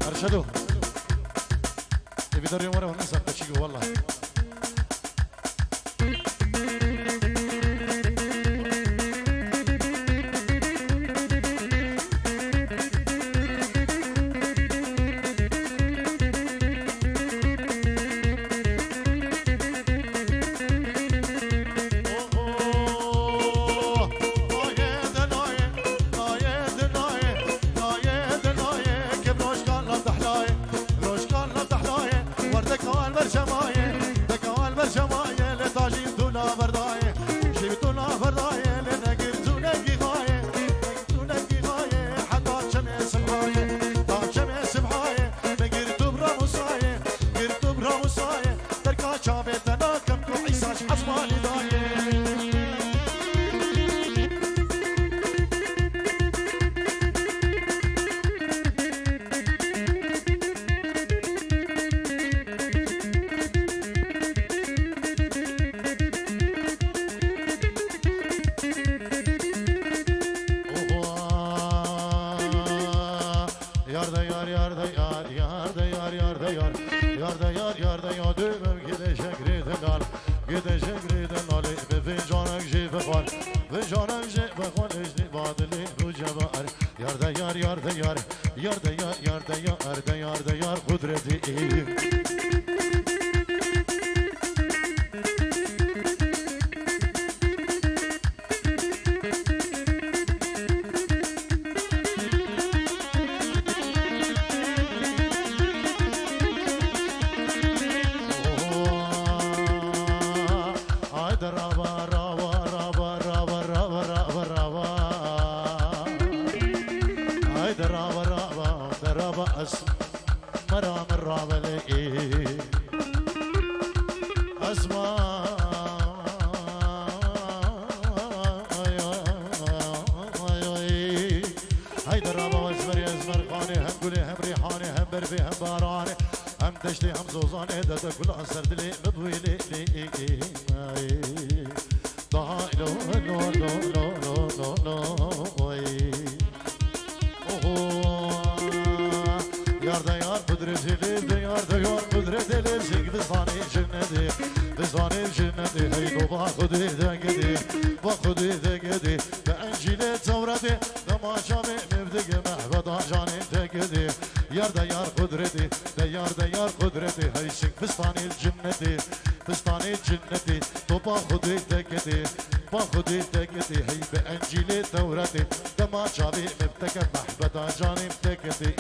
ارشدوا يبي ورا ونسى بتشيكو والله وردك هوان برشمايه da yar yar da yar yar da yar yar da yar yar da yar dümüm gidecek ridal gidecek ridal be fincanak jibe var fincanak jibe var ecni badili rucabar yar da yar yar da yar yar da yar yar da yar da yar da yar kudreti مرام الرابلي اسمع هيدا الرابا واسمر يا اسمر خاني هم قولي هم ريحاني هم بربي هم باراني هم تشتي هم زوزاني دا كل عصر دلي مبويلي لي ضاع لو لو لو لو لو لو yar da yar kudretidir de yar da yar kudretidir zing bizani cenneti bizani cenneti hey doba kudir de gidi va kudir de gidi ve encile tevreti de maşami mevdige mehveda cani de gidi yar da yar kudreti de yar da yar kudreti hey zing bizani cenneti bizani cenneti doba kudir de gidi va kudir de gidi hey ve encile tevreti de maşami mevdige mehveda cani de gidi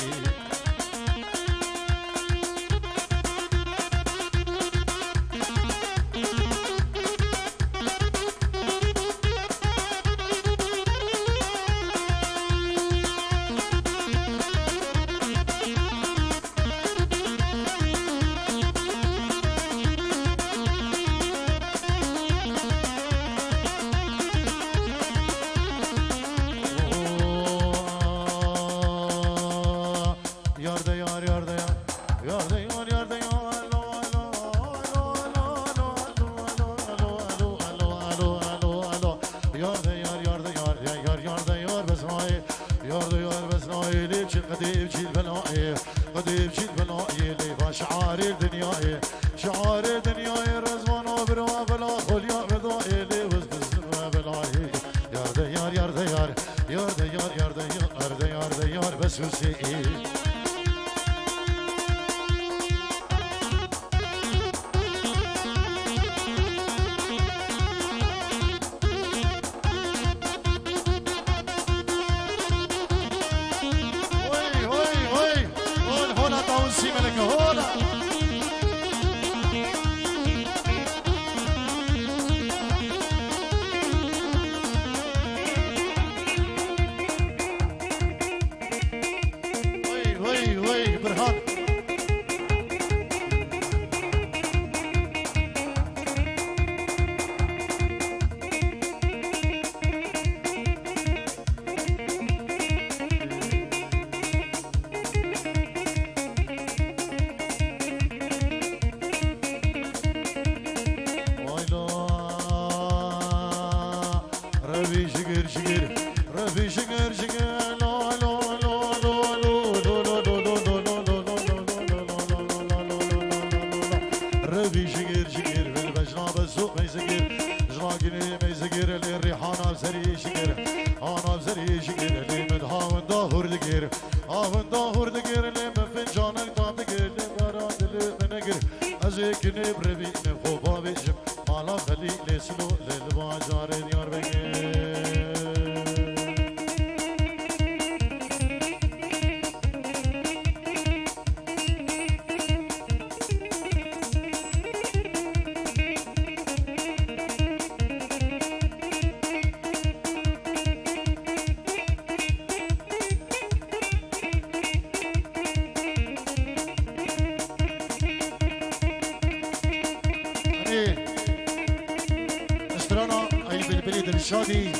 شادي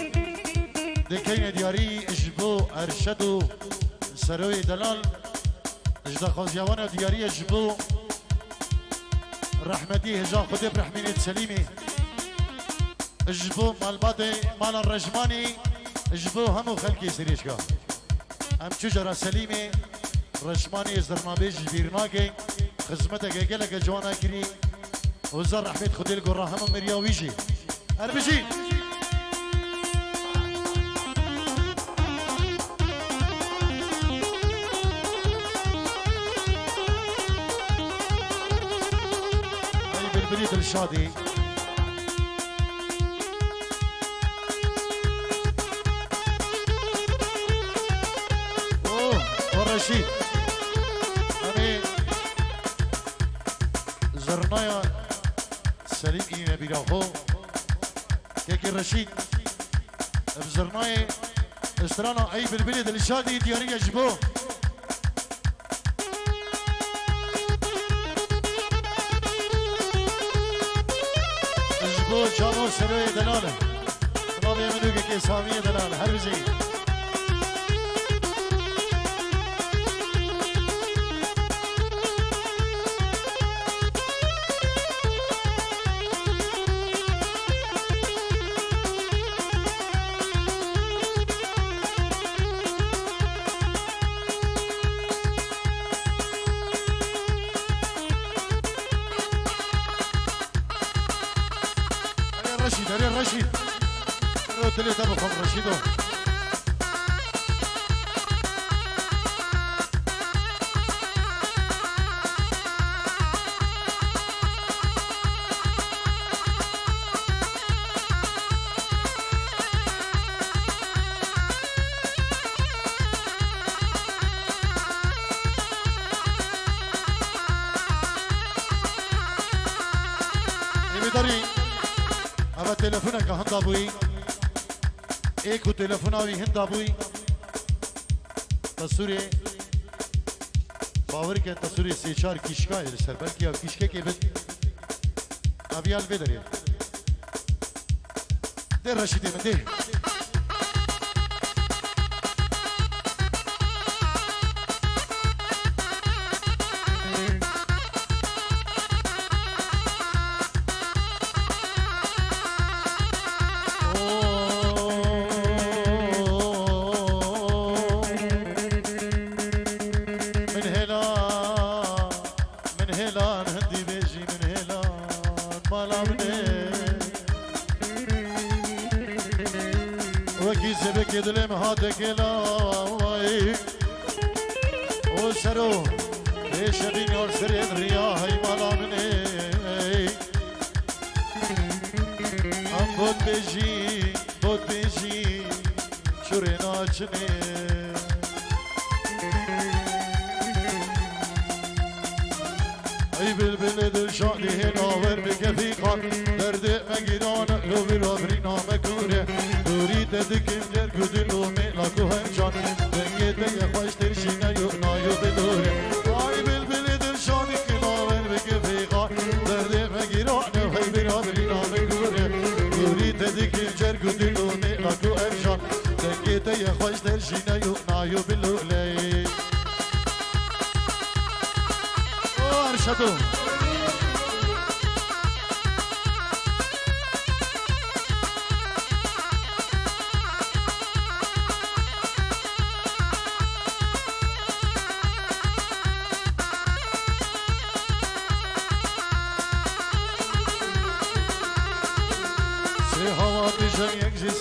دكين دياري اجبو ارشدو سروي دلال اجدا خازيوانا دياري اجبو رحمتي هجا خدي برحميني سليمي اجبو مال بادي مال الرجماني اجبو همو خلقي سريشكا ام چجرا سليمي رشماني زرنابيج بيرناكي خدمتك قالك جوانا كري وزر رحمة خدي لك الرحمة مريا ويجي أربجي هاي بالبريد الشادي رشيد أنا زرنايا سليم إينا بيراهو كيكي رشيد بزرنايا استرانا أي بالبلد الشادي ديارية جبو جبو جابو سروي دلالة نابي منوكي كي سامية دلالة هربزي رشيد هري رشيد قلت لي تبقى رشيدو يمدري أبا تلفونك هند أبوي إيكو تلفوناوي هند أبوي تصوري باور كان تصوري سيشار كيشكا يرسل بلكي أو كيشكا كيبت أبيال بدري ده رشيدي من ده دلم هاتك لاوي وسرو ايش بين اور سرين رياح مالا مني ام بود بيجي شورينا چني اي بالبلد شاني هنا ور بكفيقا درد مجدان لو برابرينا مكوره دوري تدكم در كدلو ملاكو هنجان دنگت بيه خوش ترشينا يونا يبدوره اي بالبلد شاني هنا ور بكفيقا درد مجدان وهي برابرينا مكوره دوري تدكم در كدلو ملاكو هنجان دنگت بيه خوش ترشينا يونا يبدوره ارشدو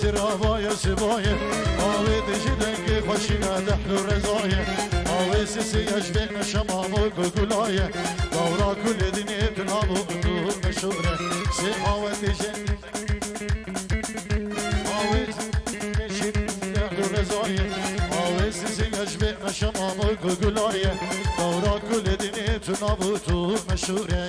سرابايا سبايا آوي تجدنك خشينا تحلو رزايا آوي سيسي يشبه شمامو كوكولايا دورا كل دنيا تنامو انتو مشهورة سيحاوة تجدنك آوي سيسي تحلو رزايا آوي سيسي يشبه شمامو كوكولايا دورا كل دنيا تنامو انتو مشهورة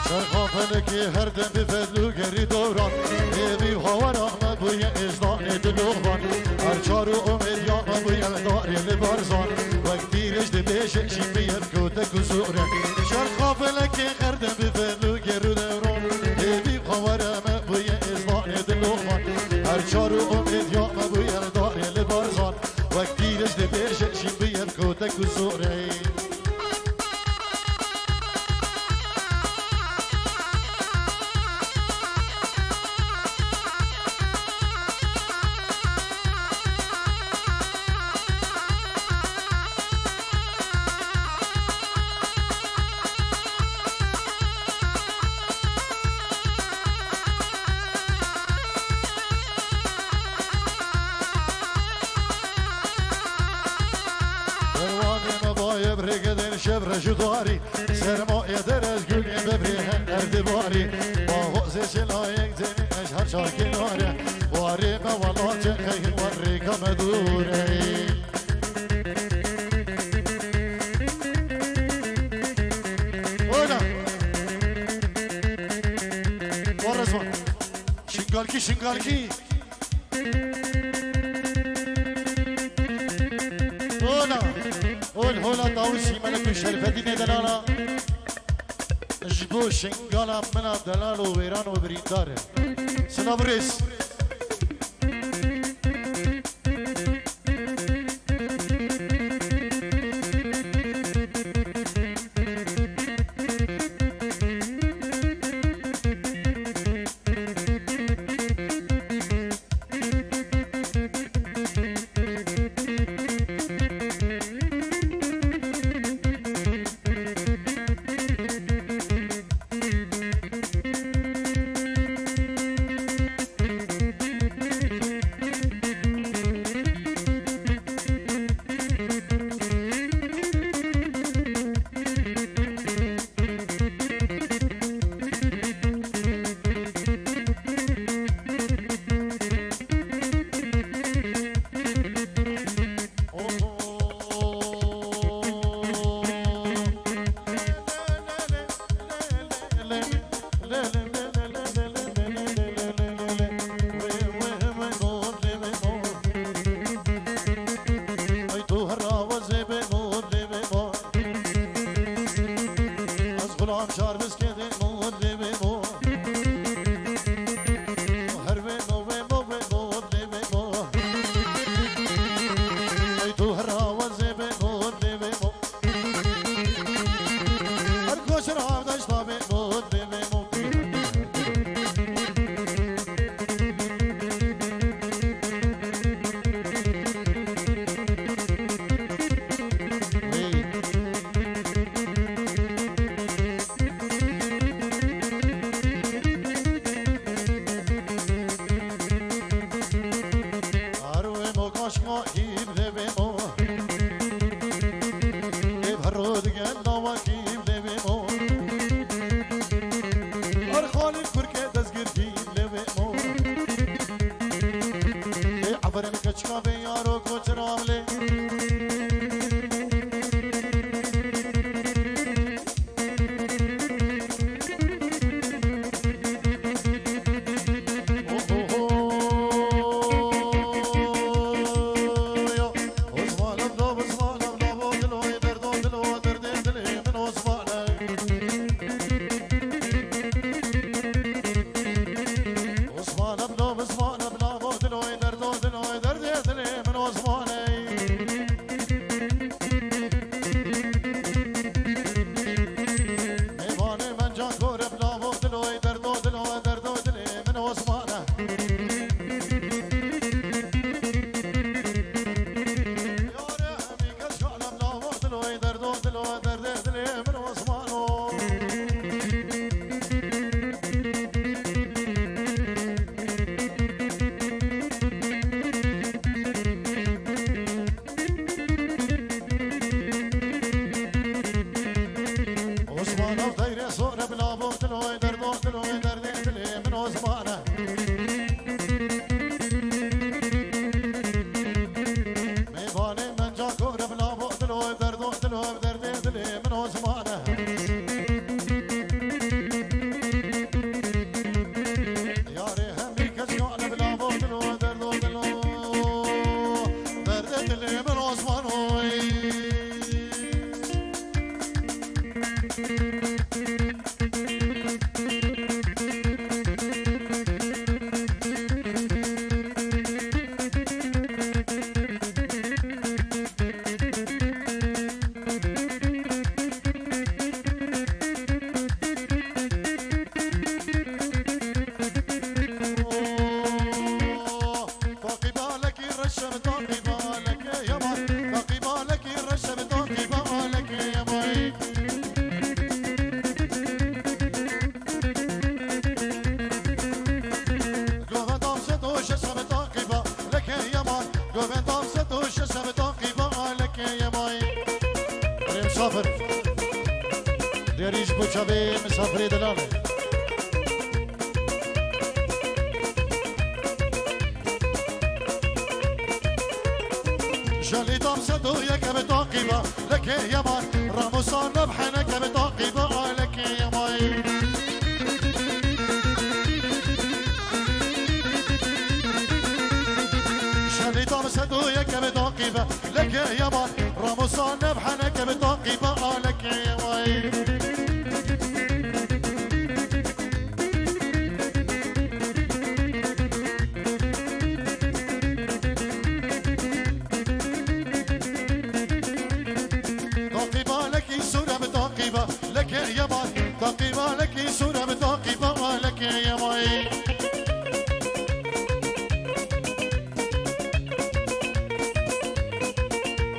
شرقافلکی هر دم بفدلو گری دوران ایوی هوا رغم بوی اجدان دلوغان هر چارو امید یاما بوی داری لبارزان وقتی رشد بیشه شیم بیم کوته کسوره شرقافلکی هر دم بفدلو گری دوران ایوی هوا رغم بوی اجدان دلوغان هر چارو امید یاما بوی داری لبارزان وقتی رشد بیشه شیم بیم کوته کسوره شبر جداری سرمایه در از گل ببریه اردباری با غزش لایق زنی اشهر شاکناره واری موالات خیل وری کمدوره اونا ورزون شنگالکی شنگالکی اونا قول هولا طاوسي ملك الشرفة دلالا جبو شنقالا منا دلال وبيران وبريدار سنابريس Osman شبي مسافري دلالة جالي دام صدويا كبتاقبة لك يا مان راموسان نبحنا كبتاقبة لك يا ماي جالي دام صدويا كبتاقبة لك يا مان راموسان نبحنا كبتاقبة لك يا ماي لك يا ماي تقيبة لك سورة بتقيبة لك يا ماي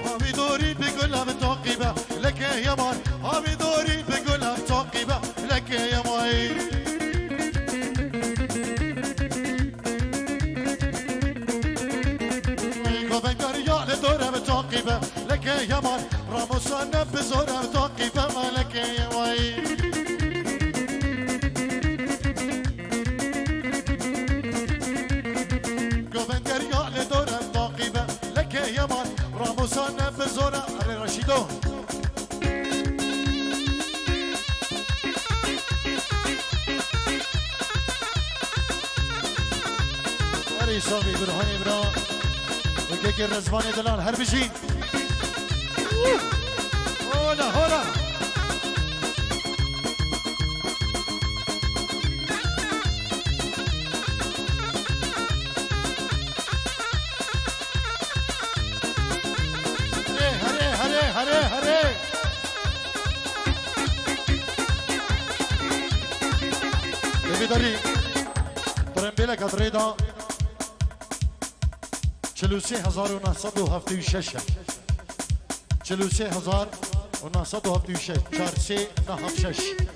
هامي دوري بقولها بتقيبة لك يا ماي هامي دوري بقولها بتقيبة لك يا ماي قبنكر يا لدورة بتقيبة لك يا ماي راموسان بزورة بتقيبة لك يا ماي قبنكر يا لدورة بتقيبة لك يا ماي راموسان بزورة علي رشيدو علي صابي برهاني برا وكيكي الرزباني دلال هربجين هولا هولا هري هري هري هري بيداري ترمبيلا كاتريدا 43976 43976 4396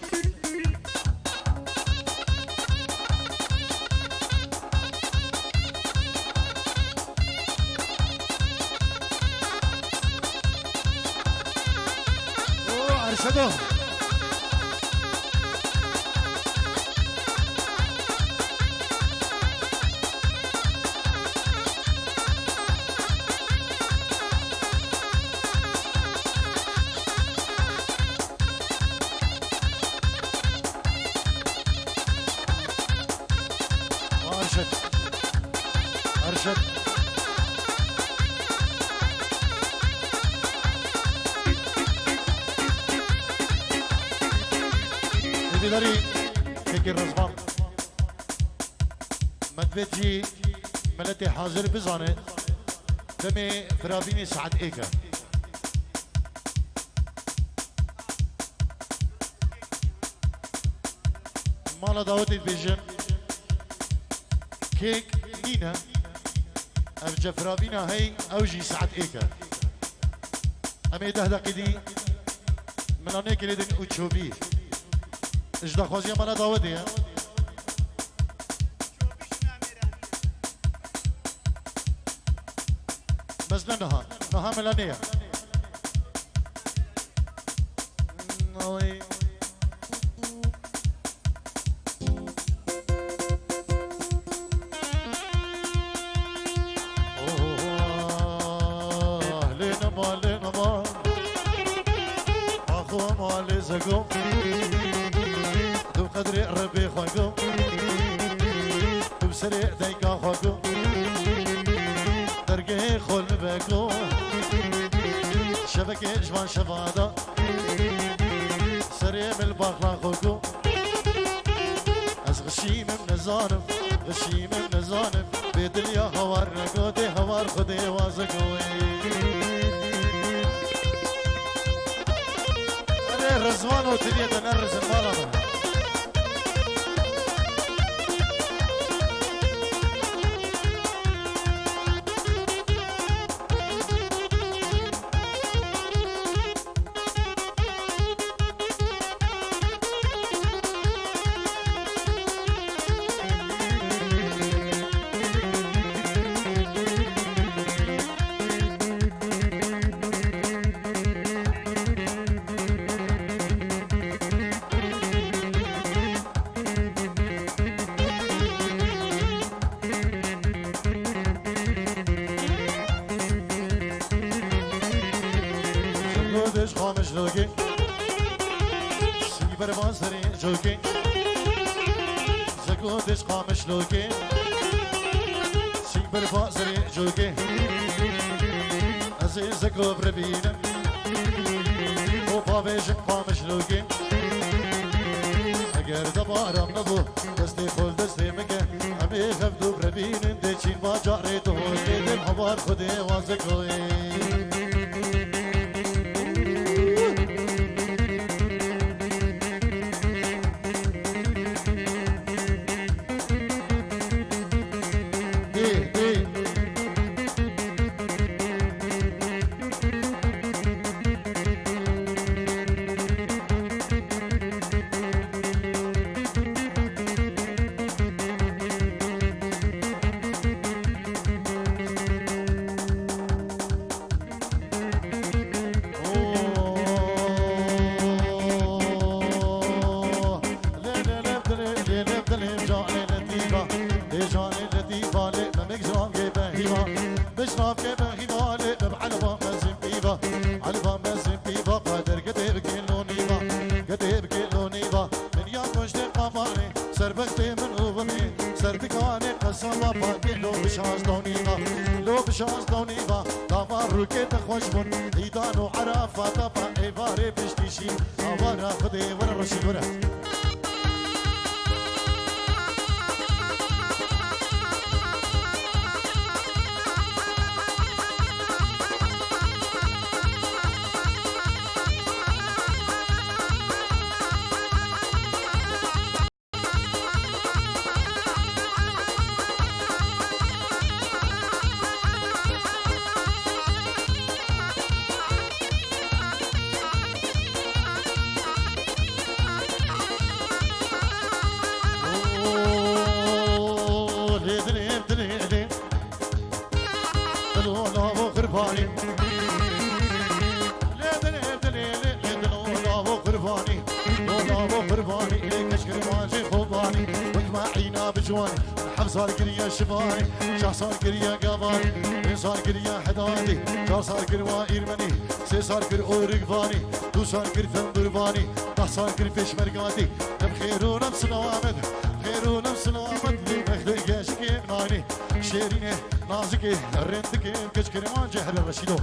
ارشدو أرشد البدري كيكي الرزبان مدبتي ملتي حاضر بزانه دمي فرابيني سعد إيكا مالا داوتي بيجن كيك نينا اف جفرابينا هي اوجي ساعت ايكا امي دهدا قدي ملاني كليدن اوتشوبي اجدا خوزي مالا داودي بس نها ملانية نوي زقوم دو قدري ربي خواقوم دو بسريع دايقا خواقوم درقه خول بقوم شبكة جوان شفادا سريع من الباخلا خواقوم از غشيم من زانم غشيم من زانم بدل يا هوار نقودي هوار خدي وازقوي رزوان وتنية نرز المالة مشلوقي سيبر بازري جوكي زكودش قامشلوقي سيبر بازري جوكي عزيزك وبربينا وبابيجن قامشلوقي اگر دبارم نبو دستی خود دستی مگه امی خفدو بربینن دیچین با جاری تو دیدم حوار خودی وازکوی شانس دونيبا دامار ركيت خوشبون ايدان وعرافة طبع ايفاري بشتيشي اوارا خدي ورا رشيد ورا صار قرية شباني شا صار قرية قباني من صار قرية حدادي شا صار قروا إيرمني سي صار قر أورقفاني دو صار قر ثندرباني ده صار قر فيش مرقاتي بخيرو نفس نوامد خيرو نفس نوامد لي مخلق يشكي ناني شيريني نازكي رنتكي كشكري ما جهر الرشيدو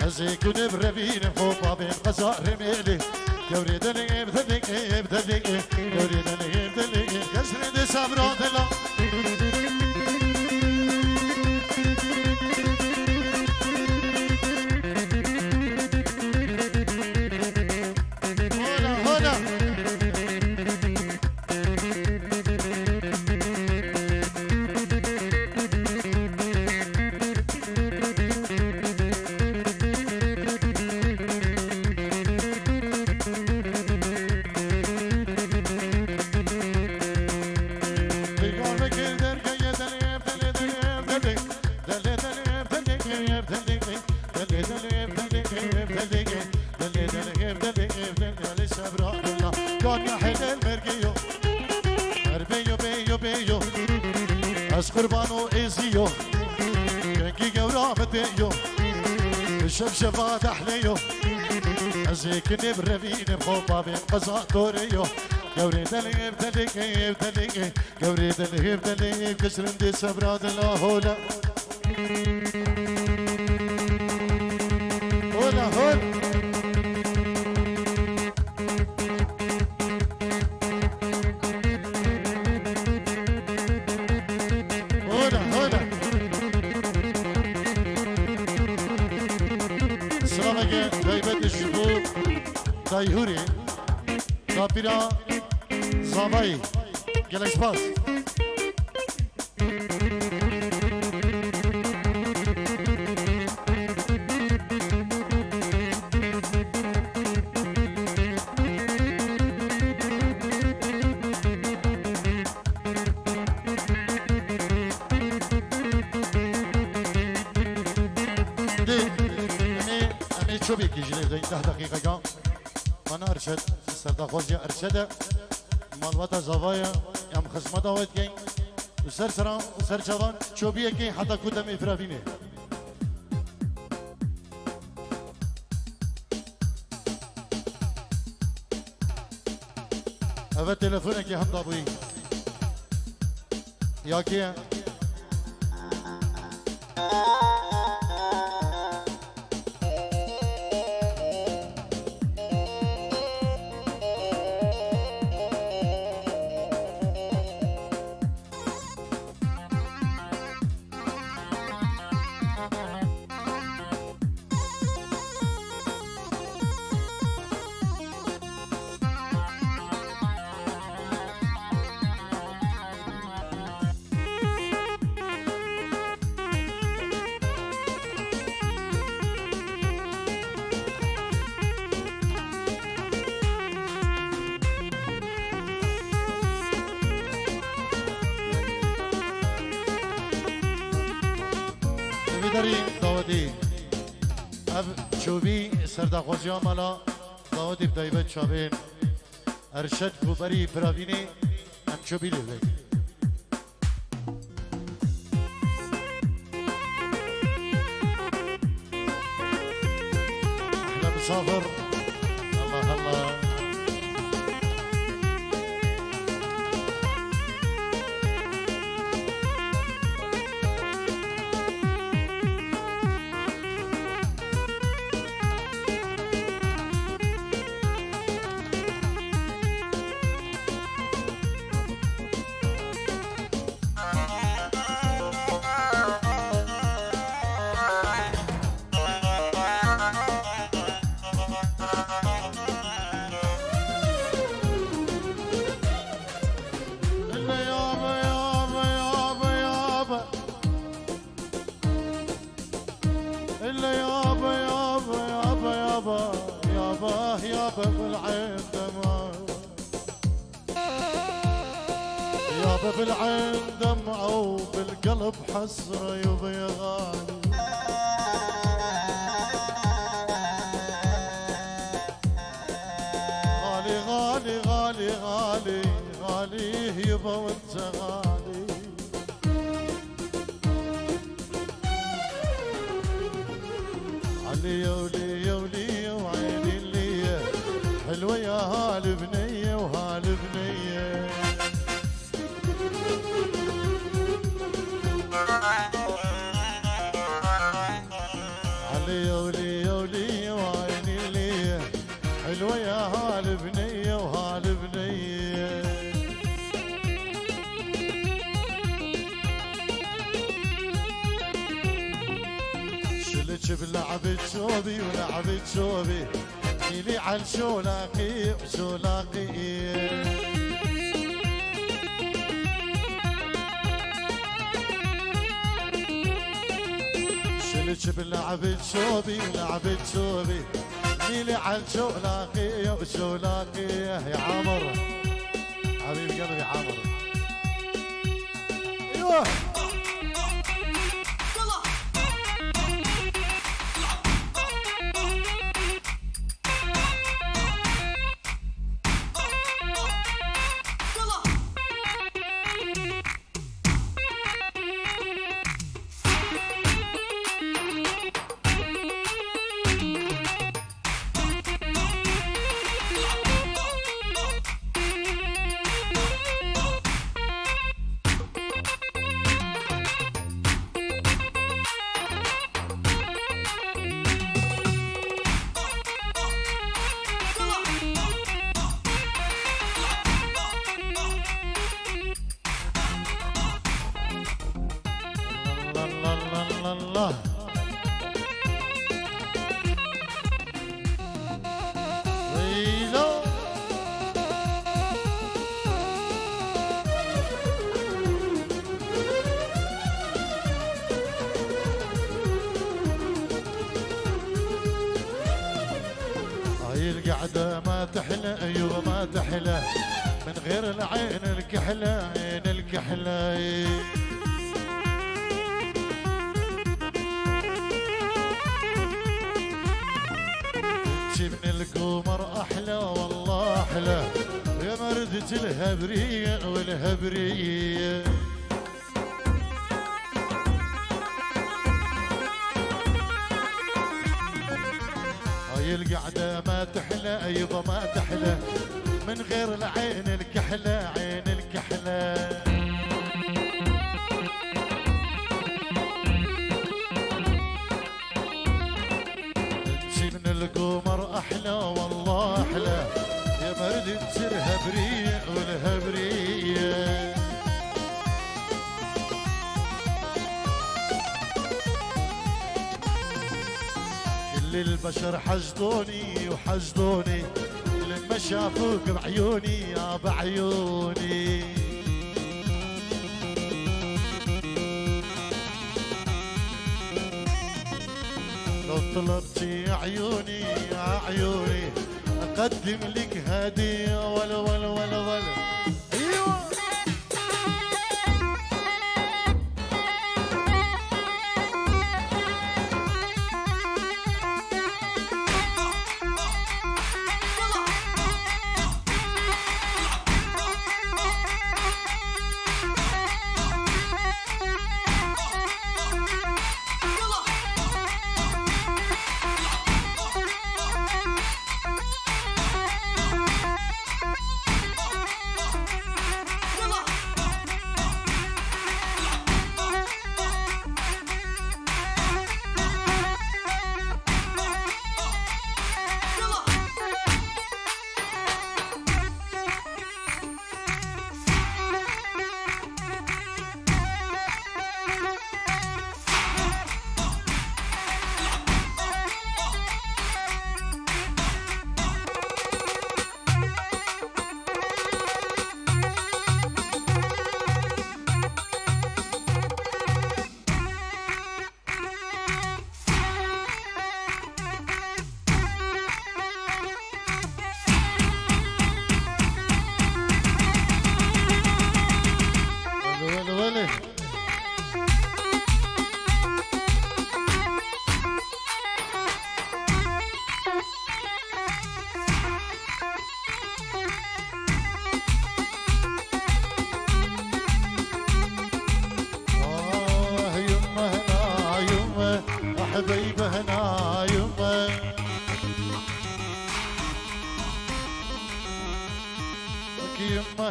أزيكون بربين خوفا بين قصار ميلي يوريد لي ابتديك يوريد لي ابتديك كسر دي سمرات الله از قربانو ازيو كي جورا متيو الشبشبات احليو ازيك نبربين بخوفا بين قصا توريو جوري دلي بدلي جوري دلي بدلي كسر دي سبراد لا هولا هولا هولا دایهوری داپیرا زاوایی گلش باز شو بيكي جنيه 10 دقيقة جا أنا أرشد سرداخوزي أرشد مالواتا زوايا يام خصمتا ويت كين وسر سرام وسر جوان شو بيكي حتى كودم إفرافيني أبا تلفونك يا حمد أبوي يا كيا داریم داودی اب چوبی سرداخوزی مالا داودی بدایبت شابین ارشد بوبری براوینی ام چوبی لیوی احنا مسافر الله الله بالعين دمعة وبالقلب حسرة يبا يا غالي غالي غالي غالي غالي غالي يبا وانت غالي علي ولي ولي وعيني اللي حلوة يا هالبنية وهالبنية. علي ولي ولي وعيني اللي حلوة يا هالبنية وهالبنية. شلت بلعبة شوبي ولعبة شوبي ميلي على شولاقي وشولاقي. شلت بلعبة شوبي ولعبة شوبي ميلي على شولاقي وشولاقي. يا عامر حبيب قلبي عامر. ايوه الله. ويلو هاي القعدة ما تحلى ايوه ما تحلى من غير العين الكحلة عين الكحلة. من القمر احلى والله احلى يا مردة الهبرية والهبرية. هاي القعدة ما تحلى ايضا ما تحلى من غير العين الكحلة عين الكحلة. القمر احلى والله احلى يا مردة الهبرية والهبرية. كل البشر حجدوني وحجدوني لما شافوك بعيوني يا بعيوني. لو طلبتي عيوني يا عيوني اقدم لك هديه ولا ولا ولا ولا. ايوه حبيبه هنا يوم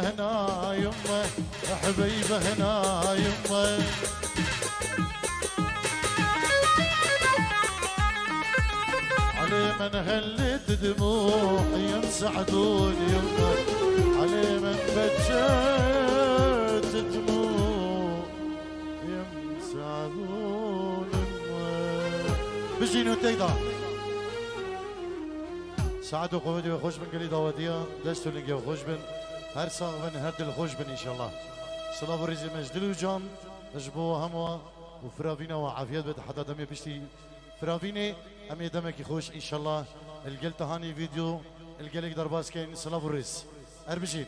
هنا يمه حبيبه هنا يمه علي من هلت دموع ينسعدون يمه علي من بجت دموع ينسعدون يمه بجينو تيدا سعدوا قوتي وخوش بن قلي داوديا دستو لنقيا وخوش بن هر صاغبن هر دل خوش بن ان شاء الله صلاة ورزي مجدل وجان نجبو هموا وفرافينا وعافيات بيت حتى دمي بشتي فرافيني امي دمك خوش ان شاء الله القل تهاني فيديو القلك درباس كاين صلاة ورز اربجين